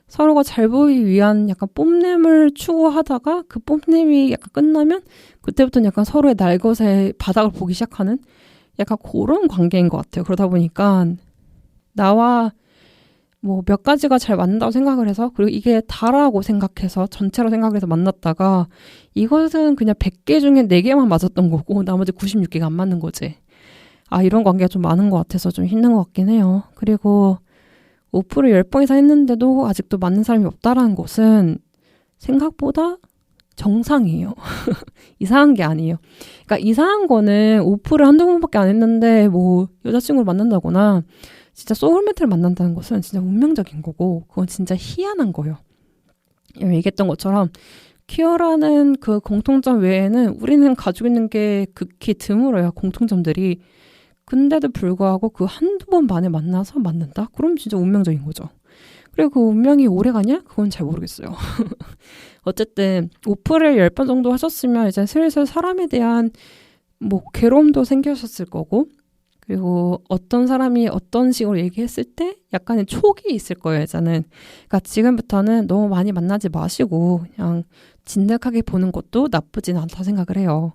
서로가 잘 보이기 위한 약간 뽐냄을 추구하다가 그 뽐냄이 약간 끝나면 그때부터는 약간 서로의 날것의 바닥을 보기 시작하는 약간 그런 관계인 것 같아요. 그러다 보니까 나와 뭐 몇 가지가 잘 맞는다고 생각을 해서 그리고 이게 다라고 생각해서 전체로 생각해서 만났다가 이것은 그냥 100개 중에 4개만 맞았던 거고 나머지 96개가 안 맞는 거지. 이런 관계가 좀 많은 것 같아서 좀 힘든 것 같긴 해요. 그리고 오프를 10번 이상 했는데도 아직도 맞는 사람이 없다라는 것은 생각보다 정상이에요. 이상한 게 아니에요. 그러니까 이상한 거는 오프를 한두 번밖에 안 했는데 뭐 여자친구를 만난다거나 진짜 소울메이트를 만난다는 것은 진짜 운명적인 거고 그건 진짜 희한한 거예요. 얘기했던 것처럼 퀴어라는 그 공통점 외에는 우리는 가지고 있는 게 극히 드물어요. 공통점들이. 근데도 불구하고 그 한두 번 만에 만나서 만난다? 그럼 진짜 운명적인 거죠. 그리고 그 운명이 오래 가냐? 그건 잘 모르겠어요. 어쨌든 오프를 10번 정도 하셨으면 이제 슬슬 사람에 대한 뭐 괴로움도 생기셨을 거고 그리고 어떤 사람이 어떤 식으로 얘기했을 때 약간의 촉이 있을 거예요, 여자는. 그러니까 지금부터는 너무 많이 만나지 마시고 그냥 진득하게 보는 것도 나쁘진 않다 생각을 해요.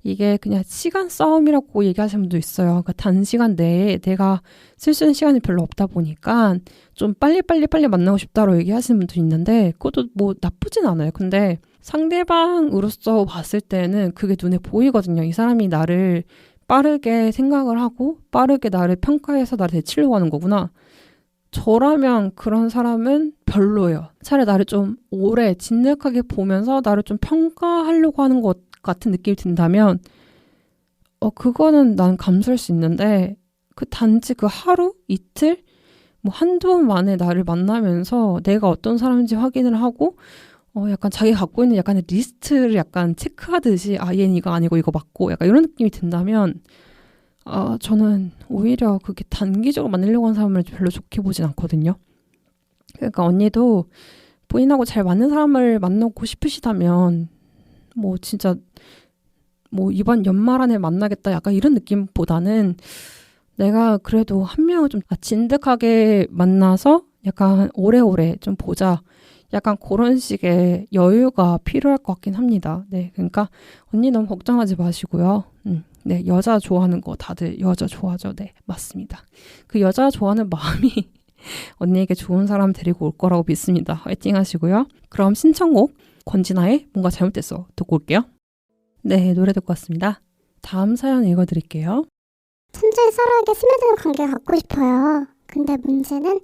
이게 그냥 시간 싸움이라고 얘기하시는 분도 있어요. 그러니까 단시간 내에 내가 쓸 수 있는 시간이 별로 없다 보니까 좀 빨리 만나고 싶다고 얘기하시는 분도 있는데 그것도 뭐 나쁘진 않아요. 근데 상대방으로서 봤을 때는 그게 눈에 보이거든요. 이 사람이 나를 빠르게 생각을 하고 빠르게 나를 평가해서 나를 대치려고 하는 거구나. 저라면 그런 사람은 별로예요. 차라리 나를 좀 오래 진득하게 보면서 나를 좀 평가하려고 하는 것 같은 느낌이 든다면 그거는 난 감수할 수 있는데 그 단지 그 하루, 이틀, 뭐 한두 번 만에 나를 만나면서 내가 어떤 사람인지 확인을 하고 약간 자기 갖고 있는 약간의 리스트를 약간 체크하듯이 얘는 이거 아니고 이거 맞고 약간 이런 느낌이 든다면 저는 오히려 그게 단기적으로 만나려고 하는 사람을 별로 좋게 보진 않거든요. 그러니까 언니도 본인하고 잘 맞는 사람을 만나고 싶으시다면 뭐 진짜 뭐 이번 연말 안에 만나겠다 약간 이런 느낌보다는 내가 그래도 한 명을 좀 진득하게 만나서 약간 오래오래 좀 보자. 약간 그런 식의 여유가 필요할 것 같긴 합니다. 네, 그러니까 언니 너무 걱정하지 마시고요. 네, 여자 좋아하는 거 다들 여자 좋아하죠. 네, 맞습니다. 그 여자 좋아하는 마음이 언니에게 좋은 사람 데리고 올 거라고 믿습니다. 화이팅 하시고요. 그럼 신청곡 권진아의 뭔가 잘못됐어 듣고 올게요. 네, 노래 듣고 왔습니다. 다음 사연 읽어드릴게요. 천천히 서로에게 스며드는 관계를 갖고 싶어요. 근데 문제는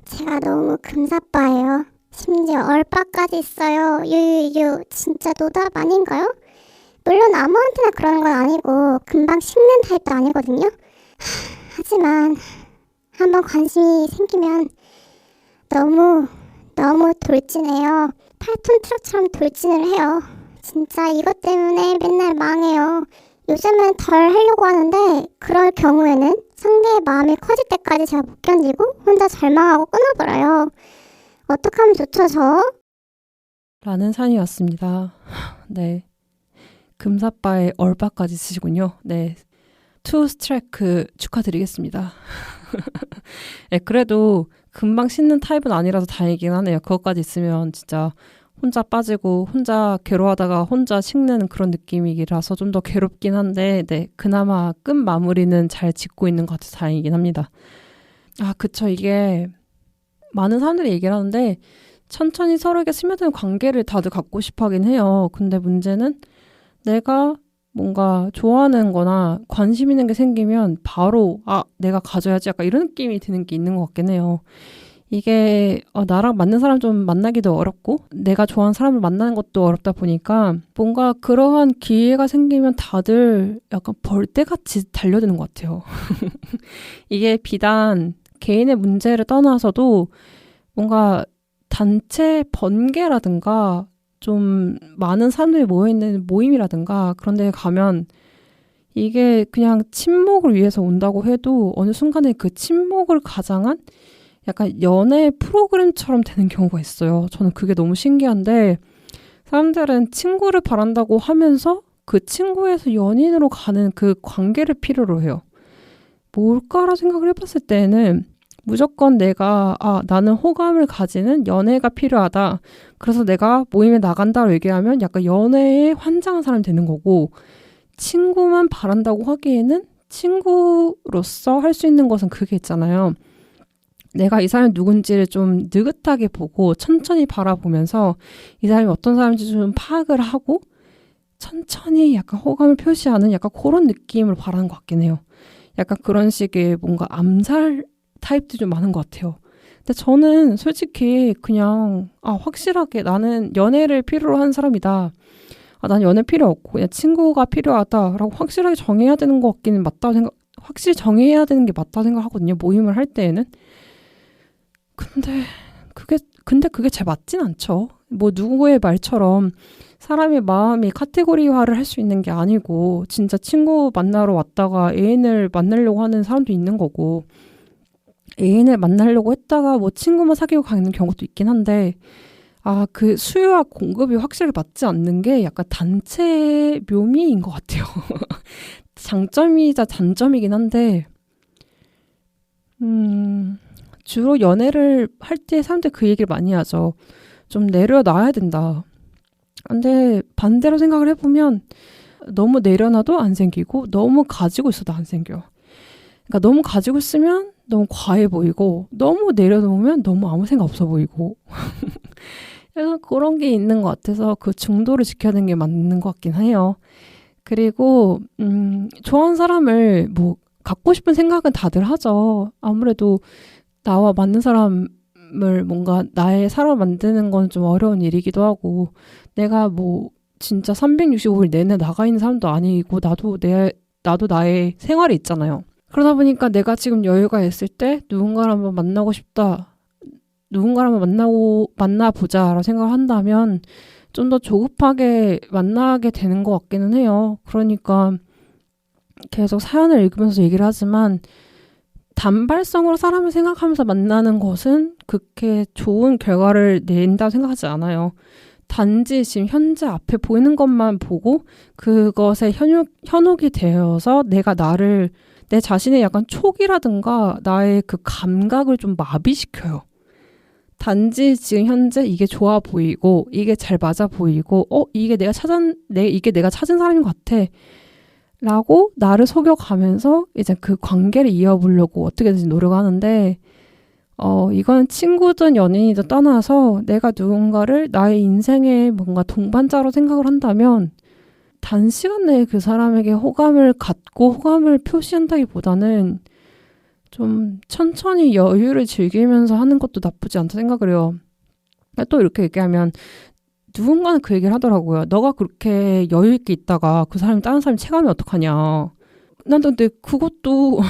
제가 너무 금사빠예요. 심지어 얼빠까지 있어요. 유유유 진짜 노답 아닌가요? 물론 아무한테나 그러는 건 아니고 금방 식는 타입도 아니거든요. 하지만 한번 관심이 생기면 너무 돌진해요. 8톤 트럭처럼 돌진을 해요. 진짜 이것 때문에 맨날 망해요. 요즘은 덜 하려고 하는데 그럴 경우에는 상대의 마음이 커질 때까지 제가 못 견디고 혼자 절망하고 끊어버려요. 어떻게 하면 좋죠, 저? 라는 사연이었습니다. 네. 금사빠의 얼빠까지 쓰시군요. 네. 2 스트라이크 축하드리겠습니다. 네, 그래도 금방 씻는 타입은 아니라서 다행이긴 하네요. 그것까지 있으면 진짜 혼자 빠지고 혼자 괴로워하다가 혼자 식는 그런 느낌이라서 좀 더 괴롭긴 한데 네, 그나마 끝 마무리는 잘 짓고 있는 것 같아서 다행이긴 합니다. 그쵸. 이게 많은 사람들이 얘기를 하는데 천천히 서로에게 스며드는 관계를 다들 갖고 싶어 하긴 해요. 근데 문제는 내가 뭔가 좋아하는 거나 관심 있는 게 생기면 바로 내가 가져야지 약간 이런 느낌이 드는 게 있는 것 같긴 해요. 이게 나랑 맞는 사람 좀 만나기도 어렵고 내가 좋아하는 사람을 만나는 것도 어렵다 보니까 뭔가 그러한 기회가 생기면 다들 약간 벌떼같이 달려드는 것 같아요. 이게 비단 개인의 문제를 떠나서도 뭔가 단체 번개라든가 좀 많은 사람들이 모여있는 모임이라든가 그런 데 가면 이게 그냥 친목을 위해서 온다고 해도 어느 순간에 그 친목을 가장한 약간 연애 프로그램처럼 되는 경우가 있어요. 저는 그게 너무 신기한데 사람들은 친구를 바란다고 하면서 그 친구에서 연인으로 가는 그 관계를 필요로 해요. 뭘까라 생각을 해봤을 때는 무조건 내가 나는 호감을 가지는 연애가 필요하다. 그래서 내가 모임에 나간다고 얘기하면 약간 연애에 환장한 사람이 되는 거고 친구만 바란다고 하기에는 친구로서 할 수 있는 것은 그게 있잖아요. 내가 이 사람이 누군지를 좀 느긋하게 보고 천천히 바라보면서 이 사람이 어떤 사람인지 좀 파악을 하고 천천히 약간 호감을 표시하는 약간 그런 느낌을 바라는 것 같긴 해요. 약간 그런 식의 뭔가 암살 타입도 좀 많은 것 같아요. 근데 저는 솔직히 그냥 확실하게 나는 연애를 필요로 하는 사람이다. 난 연애 필요 없고 그냥 친구가 필요하다라고 확실하게 정해야 되는 것 같기는 확실히 정해야 되는 게 맞다고 생각하거든요. 모임을 할 때에는. 근데 그게 잘 맞진 않죠. 뭐 누구의 말처럼 사람의 마음이 카테고리화를 할 수 있는 게 아니고 진짜 친구 만나러 왔다가 애인을 만나려고 하는 사람도 있는 거고 애인을 만나려고 했다가 뭐 친구만 사귀고 가는 경우도 있긴 한데 그 수요와 공급이 확실히 맞지 않는 게 약간 단체의 묘미인 것 같아요. 장점이자 단점이긴 한데 주로 연애를 할 때 사람들이 그 얘기를 많이 하죠. 좀 내려놔야 된다. 근데 반대로 생각을 해보면 너무 내려놔도 안 생기고 너무 가지고 있어도 안 생겨요. 그러니까 너무 가지고 있으면 너무 과해 보이고 너무 내려놓으면 너무 아무 생각 없어 보이고 그래서 그런 게 있는 것 같아서 그 중도를 지켜야 되는 게 맞는 것 같긴 해요. 그리고 좋아하는 사람을 뭐 갖고 싶은 생각은 다들 하죠. 아무래도 나와 맞는 사람을 뭔가 나의 사람 만드는 건 좀 어려운 일이기도 하고 내가 뭐 진짜 365일 내내 나가 있는 사람도 아니고 나도 나의 생활이 있잖아요. 그러다 보니까 내가 지금 여유가 있을 때 누군가를 한번 만나고 싶다. 누군가를 한번 만나보자라고 생각을 한다면 좀 더 조급하게 만나게 되는 것 같기는 해요. 그러니까 계속 사연을 읽으면서 얘기를 하지만 단발성으로 사람을 생각하면서 만나는 것은 그렇게 좋은 결과를 낸다고 생각하지 않아요. 단지 지금 현재 앞에 보이는 것만 보고 그것에 현혹이 되어서 내 자신의 약간 촉이라든가 나의 그 감각을 좀 마비시켜요. 단지 지금 현재 이게 좋아 보이고 이게 잘 맞아 보이고 이게 내가 찾은 사람인 것 같아 라고 나를 속여가면서 이제 그 관계를 이어보려고 어떻게든지 노력하는데 이건 친구든 연인이든 떠나서 내가 누군가를 나의 인생의 뭔가 동반자로 생각을 한다면 단시간 내에 그 사람에게 호감을 갖고 호감을 표시한다기보다는 좀 천천히 여유를 즐기면서 하는 것도 나쁘지 않다 생각을 해요. 또 이렇게 얘기하면 누군가는 그 얘기를 하더라고요. 너가 그렇게 여유 있게 있다가 그 사람이 다른 사람이 채가면 어떡하냐. 난 근데 그것도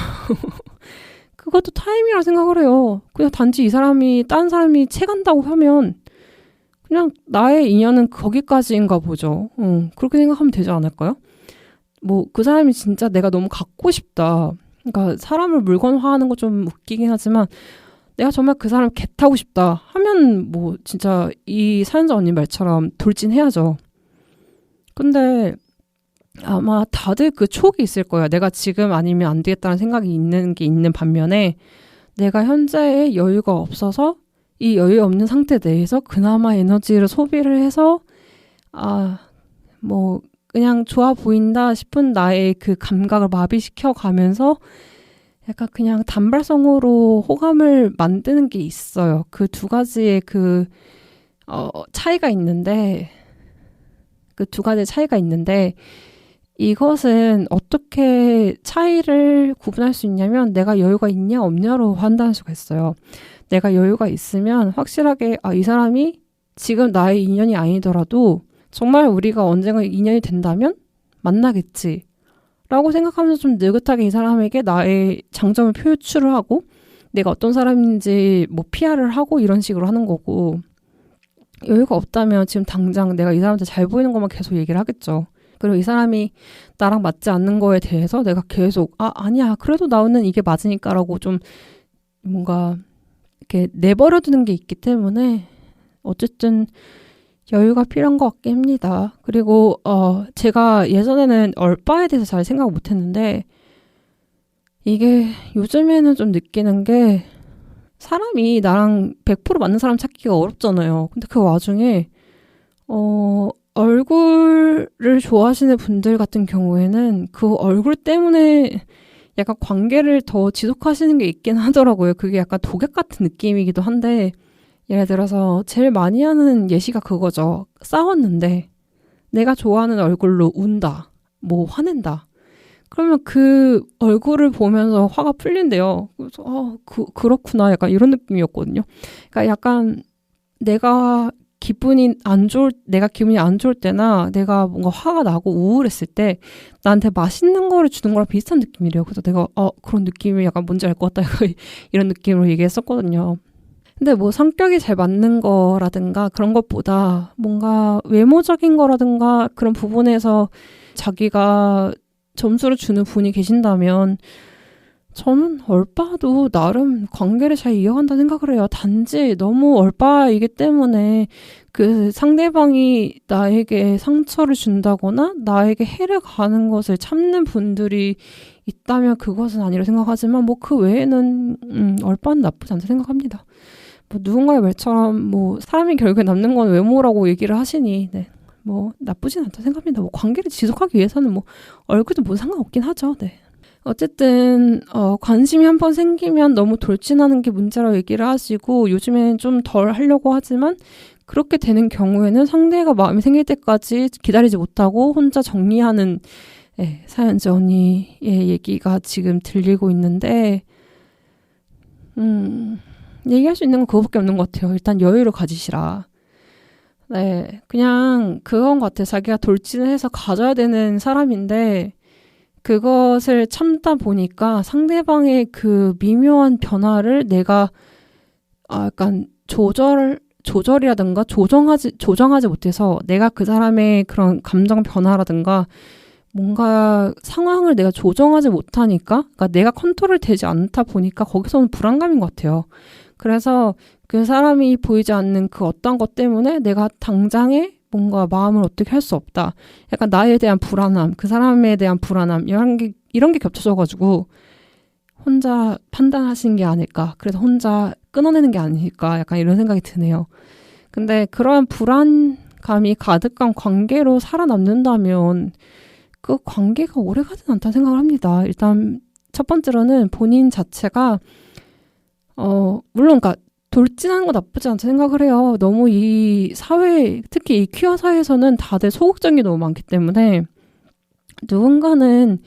타임이라 생각을 해요. 그냥 단지 이 사람이 다른 사람이 채간다고 하면 그냥 나의 인연은 거기까지인가 보죠. 그렇게 생각하면 되지 않을까요? 뭐 그 사람이 진짜 내가 너무 갖고 싶다. 그러니까 사람을 물건화하는 거 좀 웃기긴 하지만 내가 정말 그 사람 개 타고 싶다 하면 뭐 진짜 이 사연자 언니 말처럼 돌진해야죠. 근데 아마 다들 그 촉이 있을 거예요. 내가 지금 아니면 안 되겠다는 생각이 있는 반면에 내가 현재의 여유가 없어서 이 여유 없는 상태 내에서 그나마 에너지를 소비를 해서 뭐 그냥 좋아 보인다 싶은 나의 그 감각을 마비시켜 가면서 약간 그냥 단발성으로 호감을 만드는 게 있어요. 그 두 가지의 차이가 있는데 이것은 어떻게 차이를 구분할 수 있냐면 내가 여유가 있냐 없냐로 판단할 수가 있어요. 내가 여유가 있으면 확실하게 이 사람이 지금 나의 인연이 아니더라도 정말 우리가 언젠가 인연이 된다면 만나겠지 라고 생각하면서 좀 느긋하게 이 사람에게 나의 장점을 표출을 하고 내가 어떤 사람인지 뭐 PR을 하고 이런 식으로 하는 거고 여유가 없다면 지금 당장 내가 이 사람한테 잘 보이는 것만 계속 얘기를 하겠죠. 그리고 이 사람이 나랑 맞지 않는 거에 대해서 내가 계속 아니야 그래도 나는 이게 맞으니까 라고 좀 뭔가 이렇게 내버려두는 게 있기 때문에 어쨌든 여유가 필요한 것 같긴 합니다. 그리고 제가 예전에는 얼빠에 대해서 잘 생각 못 했는데 이게 요즘에는 좀 느끼는 게 사람이 나랑 100% 맞는 사람 찾기가 어렵잖아요. 근데 그 와중에 얼굴을 좋아하시는 분들 같은 경우에는 그 얼굴 때문에 약간 관계를 더 지속하시는 게 있긴 하더라고요. 그게 약간 독약 같은 느낌이기도 한데 예를 들어서 제일 많이 하는 예시가 그거죠. 싸웠는데 내가 좋아하는 얼굴로 운다, 뭐 화낸다. 그러면 그 얼굴을 보면서 화가 풀린대요. 그래서 그렇구나 약간 이런 느낌이었거든요. 그러니까 약간 내가 기분이 안 좋을 때나 내가 뭔가 화가 나고 우울했을 때 나한테 맛있는 거를 주는 거랑 비슷한 느낌이래요. 그래서 내가 그런 느낌이 약간 뭔지 알 것 같다 이런 느낌으로 얘기했었거든요. 근데 뭐 성격이 잘 맞는 거라든가 그런 것보다 뭔가 외모적인 거라든가 그런 부분에서 자기가 점수를 주는 분이 계신다면 저는 얼빠도 나름 관계를 잘 이어간다 생각을 해요. 단지 너무 얼빠이기 때문에 그 상대방이 나에게 상처를 준다거나 나에게 해를 가는 것을 참는 분들이 있다면 그것은 아니라 생각하지만 뭐 그 외에는 얼빠는 나쁘지 않다 생각합니다. 뭐 누군가의 말처럼 뭐 사람이 결국에 남는 건 외모라고 얘기를 하시니 네. 뭐 나쁘진 않다 생각합니다. 뭐 관계를 지속하기 위해서는 뭐 얼굴도 뭐 상관없긴 하죠. 네. 어쨌든 관심이 한번 생기면 너무 돌진하는 게 문제라고 얘기를 하시고 요즘엔 좀 덜 하려고 하지만 그렇게 되는 경우에는 상대가 마음이 생길 때까지 기다리지 못하고 혼자 정리하는 사연자 언니의 얘기가 지금 들리고 있는데 얘기할 수 있는 건 그거밖에 없는 것 같아요. 일단 여유를 가지시라. 네, 그냥 그건 것 같아요. 자기가 돌진을 해서 가져야 되는 사람인데 그것을 참다 보니까 상대방의 그 미묘한 변화를 내가 약간 조절이라든가 조정하지 못해서 내가 그 사람의 그런 감정 변화라든가 뭔가 상황을 내가 조정하지 못하니까 그러니까 내가 컨트롤 되지 않다 보니까 거기서는 불안감인 것 같아요. 그래서 그 사람이 보이지 않는 그 어떤 것 때문에 내가 당장에 뭔가 마음을 어떻게 할 수 없다. 약간 나에 대한 불안함, 그 사람에 대한 불안함 이런 게 겹쳐져가지고 혼자 판단하신 게 아닐까. 그래서 혼자 끊어내는 게 아닐까. 약간 이런 생각이 드네요. 근데 그러한 불안감이 가득한 관계로 살아남는다면 그 관계가 오래가진 않다는 생각을 합니다. 일단 첫 번째로는 본인 자체가 물론 그러니까 돌진하는 거 나쁘지 않다 생각을 해요. 너무 이 사회, 특히 이 퀴어 사회에서는 다들 소극적인 게 너무 많기 때문에 누군가는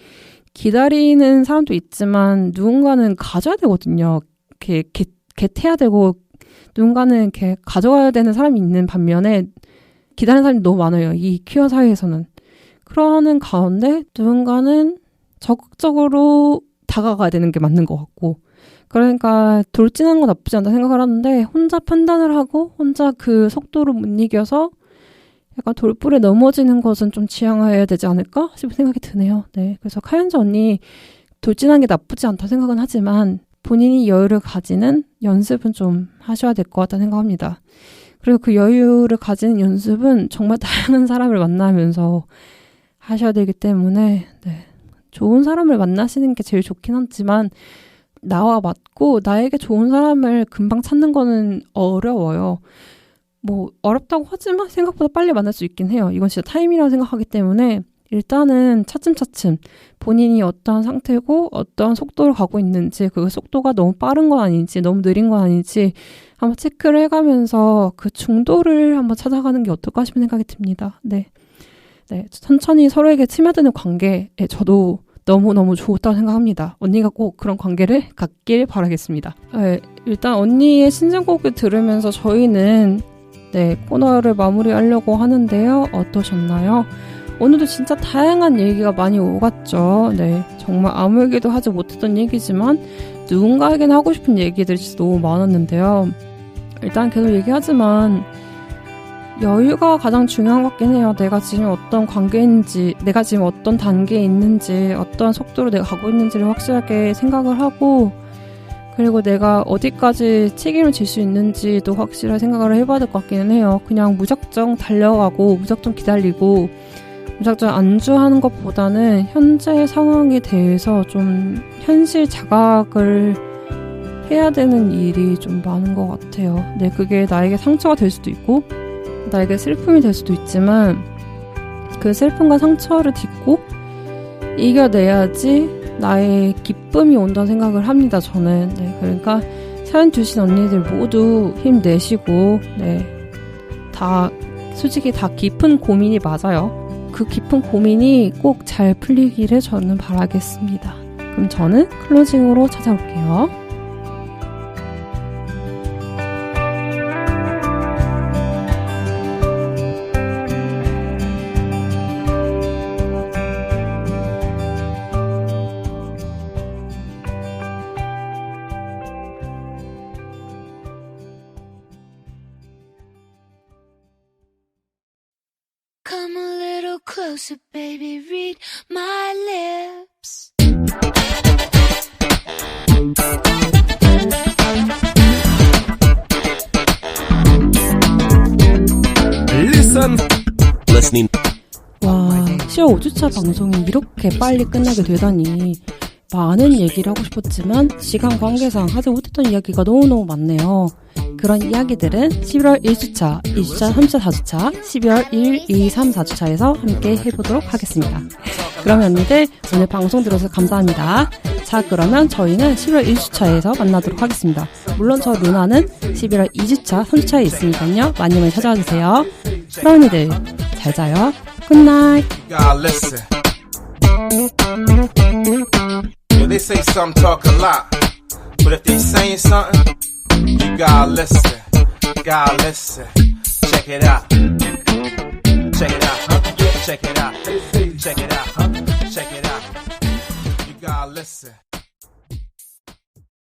기다리는 사람도 있지만 누군가는 가져야 되거든요. 이렇게 겟해야 되고 누군가는 이렇게 가져가야 되는 사람이 있는 반면에 기다리는 사람이 너무 많아요. 이 퀴어 사회에서는. 그러는 가운데 누군가는 적극적으로 다가가야 되는 게 맞는 것 같고 그러니까 돌진하는 건 나쁘지 않다 생각을 하는데 혼자 판단을 하고 혼자 그 속도를 못 이겨서 약간 돌불에 넘어지는 것은 좀 지양해야 되지 않을까 싶은 생각이 드네요. 네, 그래서 카연자 언니 돌진하는 게 나쁘지 않다 생각은 하지만 본인이 여유를 가지는 연습은 좀 하셔야 될 것 같다는 생각합니다. 그리고 그 여유를 가지는 연습은 정말 다양한 사람을 만나면서 하셔야 되기 때문에 네, 좋은 사람을 만나시는 게 제일 좋긴 하지만 나와 맞고 나에게 좋은 사람을 금방 찾는 거는 어려워요. 뭐 어렵다고 하지만 생각보다 빨리 만날 수 있긴 해요. 이건 진짜 타임이라고 생각하기 때문에 일단은 차츰차츰 본인이 어떠한 상태고 어떠한 속도를 가고 있는지 그 속도가 너무 빠른 건 아닌지 너무 느린 건 아닌지 한번 체크를 해가면서 그 중도를 한번 찾아가는 게 어떨까 싶은 생각이 듭니다. 네, 천천히 서로에게 스며드는 관계에 저도 너무너무 좋다고 생각합니다. 언니가 꼭 그런 관계를 갖길 바라겠습니다. 네, 일단 언니의 신청곡을 들으면서 저희는 코너를 마무리하려고 하는데요. 어떠셨나요? 오늘도 진짜 다양한 얘기가 많이 오갔죠. 네, 정말 아무에게도 하지 못했던 얘기지만 누군가에게는 하고 싶은 얘기들이 진짜 너무 많았는데요. 일단 계속 얘기하지만 여유가 가장 중요한 것 같긴 해요. 내가 지금 어떤 관계인지, 내가 지금 어떤 단계에 있는지, 어떤 속도로 내가 가고 있는지를 확실하게 생각을 하고 그리고 내가 어디까지 책임을 질 수 있는지도 확실하게 생각을 해봐야 될 것 같기는 해요. 그냥 무작정 달려가고 무작정 기다리고 무작정 안주하는 것보다는 현재 상황에 대해서 좀 현실 자각을 해야 되는 일이 좀 많은 것 같아요. 네, 그게 나에게 상처가 될 수도 있고 나에게 슬픔이 될 수도 있지만 그 슬픔과 상처를 딛고 이겨내야지 나의 기쁨이 온다는 생각을 합니다. 저는. 네, 그러니까 사연 주신 언니들 모두 힘내시고 다 솔직히 다 깊은 고민이 맞아요. 그 깊은 고민이 꼭 잘 풀리기를 저는 바라겠습니다. 그럼 저는 클로징으로 찾아올게요. Come a little closer, baby, read my lips. Listen. Listening. 와, 10월 5주차 방송이 이렇게 빨리 끝나게 되다니 많은 얘기를 하고 싶었지만 시간 관계상 하지 못했던 이야기가 너무너무 많네요. 그런 이야기들은 11월 1주차, 2주차, 3주차, 4주차, 12월 1, 2, 3, 4주차에서 함께 해보도록 하겠습니다. 그럼 언니들 오늘 방송 들어주셔서 감사합니다. 자, 그러면 저희는 11월 1주차에서 만나도록 하겠습니다. 물론 저 루나는 11월 2주차, 3주차에 있으니까요. 많이 많이 찾아와 주세요. 그럼 언니들 잘 자요. 굿나잇. They say some talk a lot, but if they saying something, you gotta listen, gotta listen. Check it out, check it out, huh? Check it out, check it out, huh? Check it out. You gotta listen.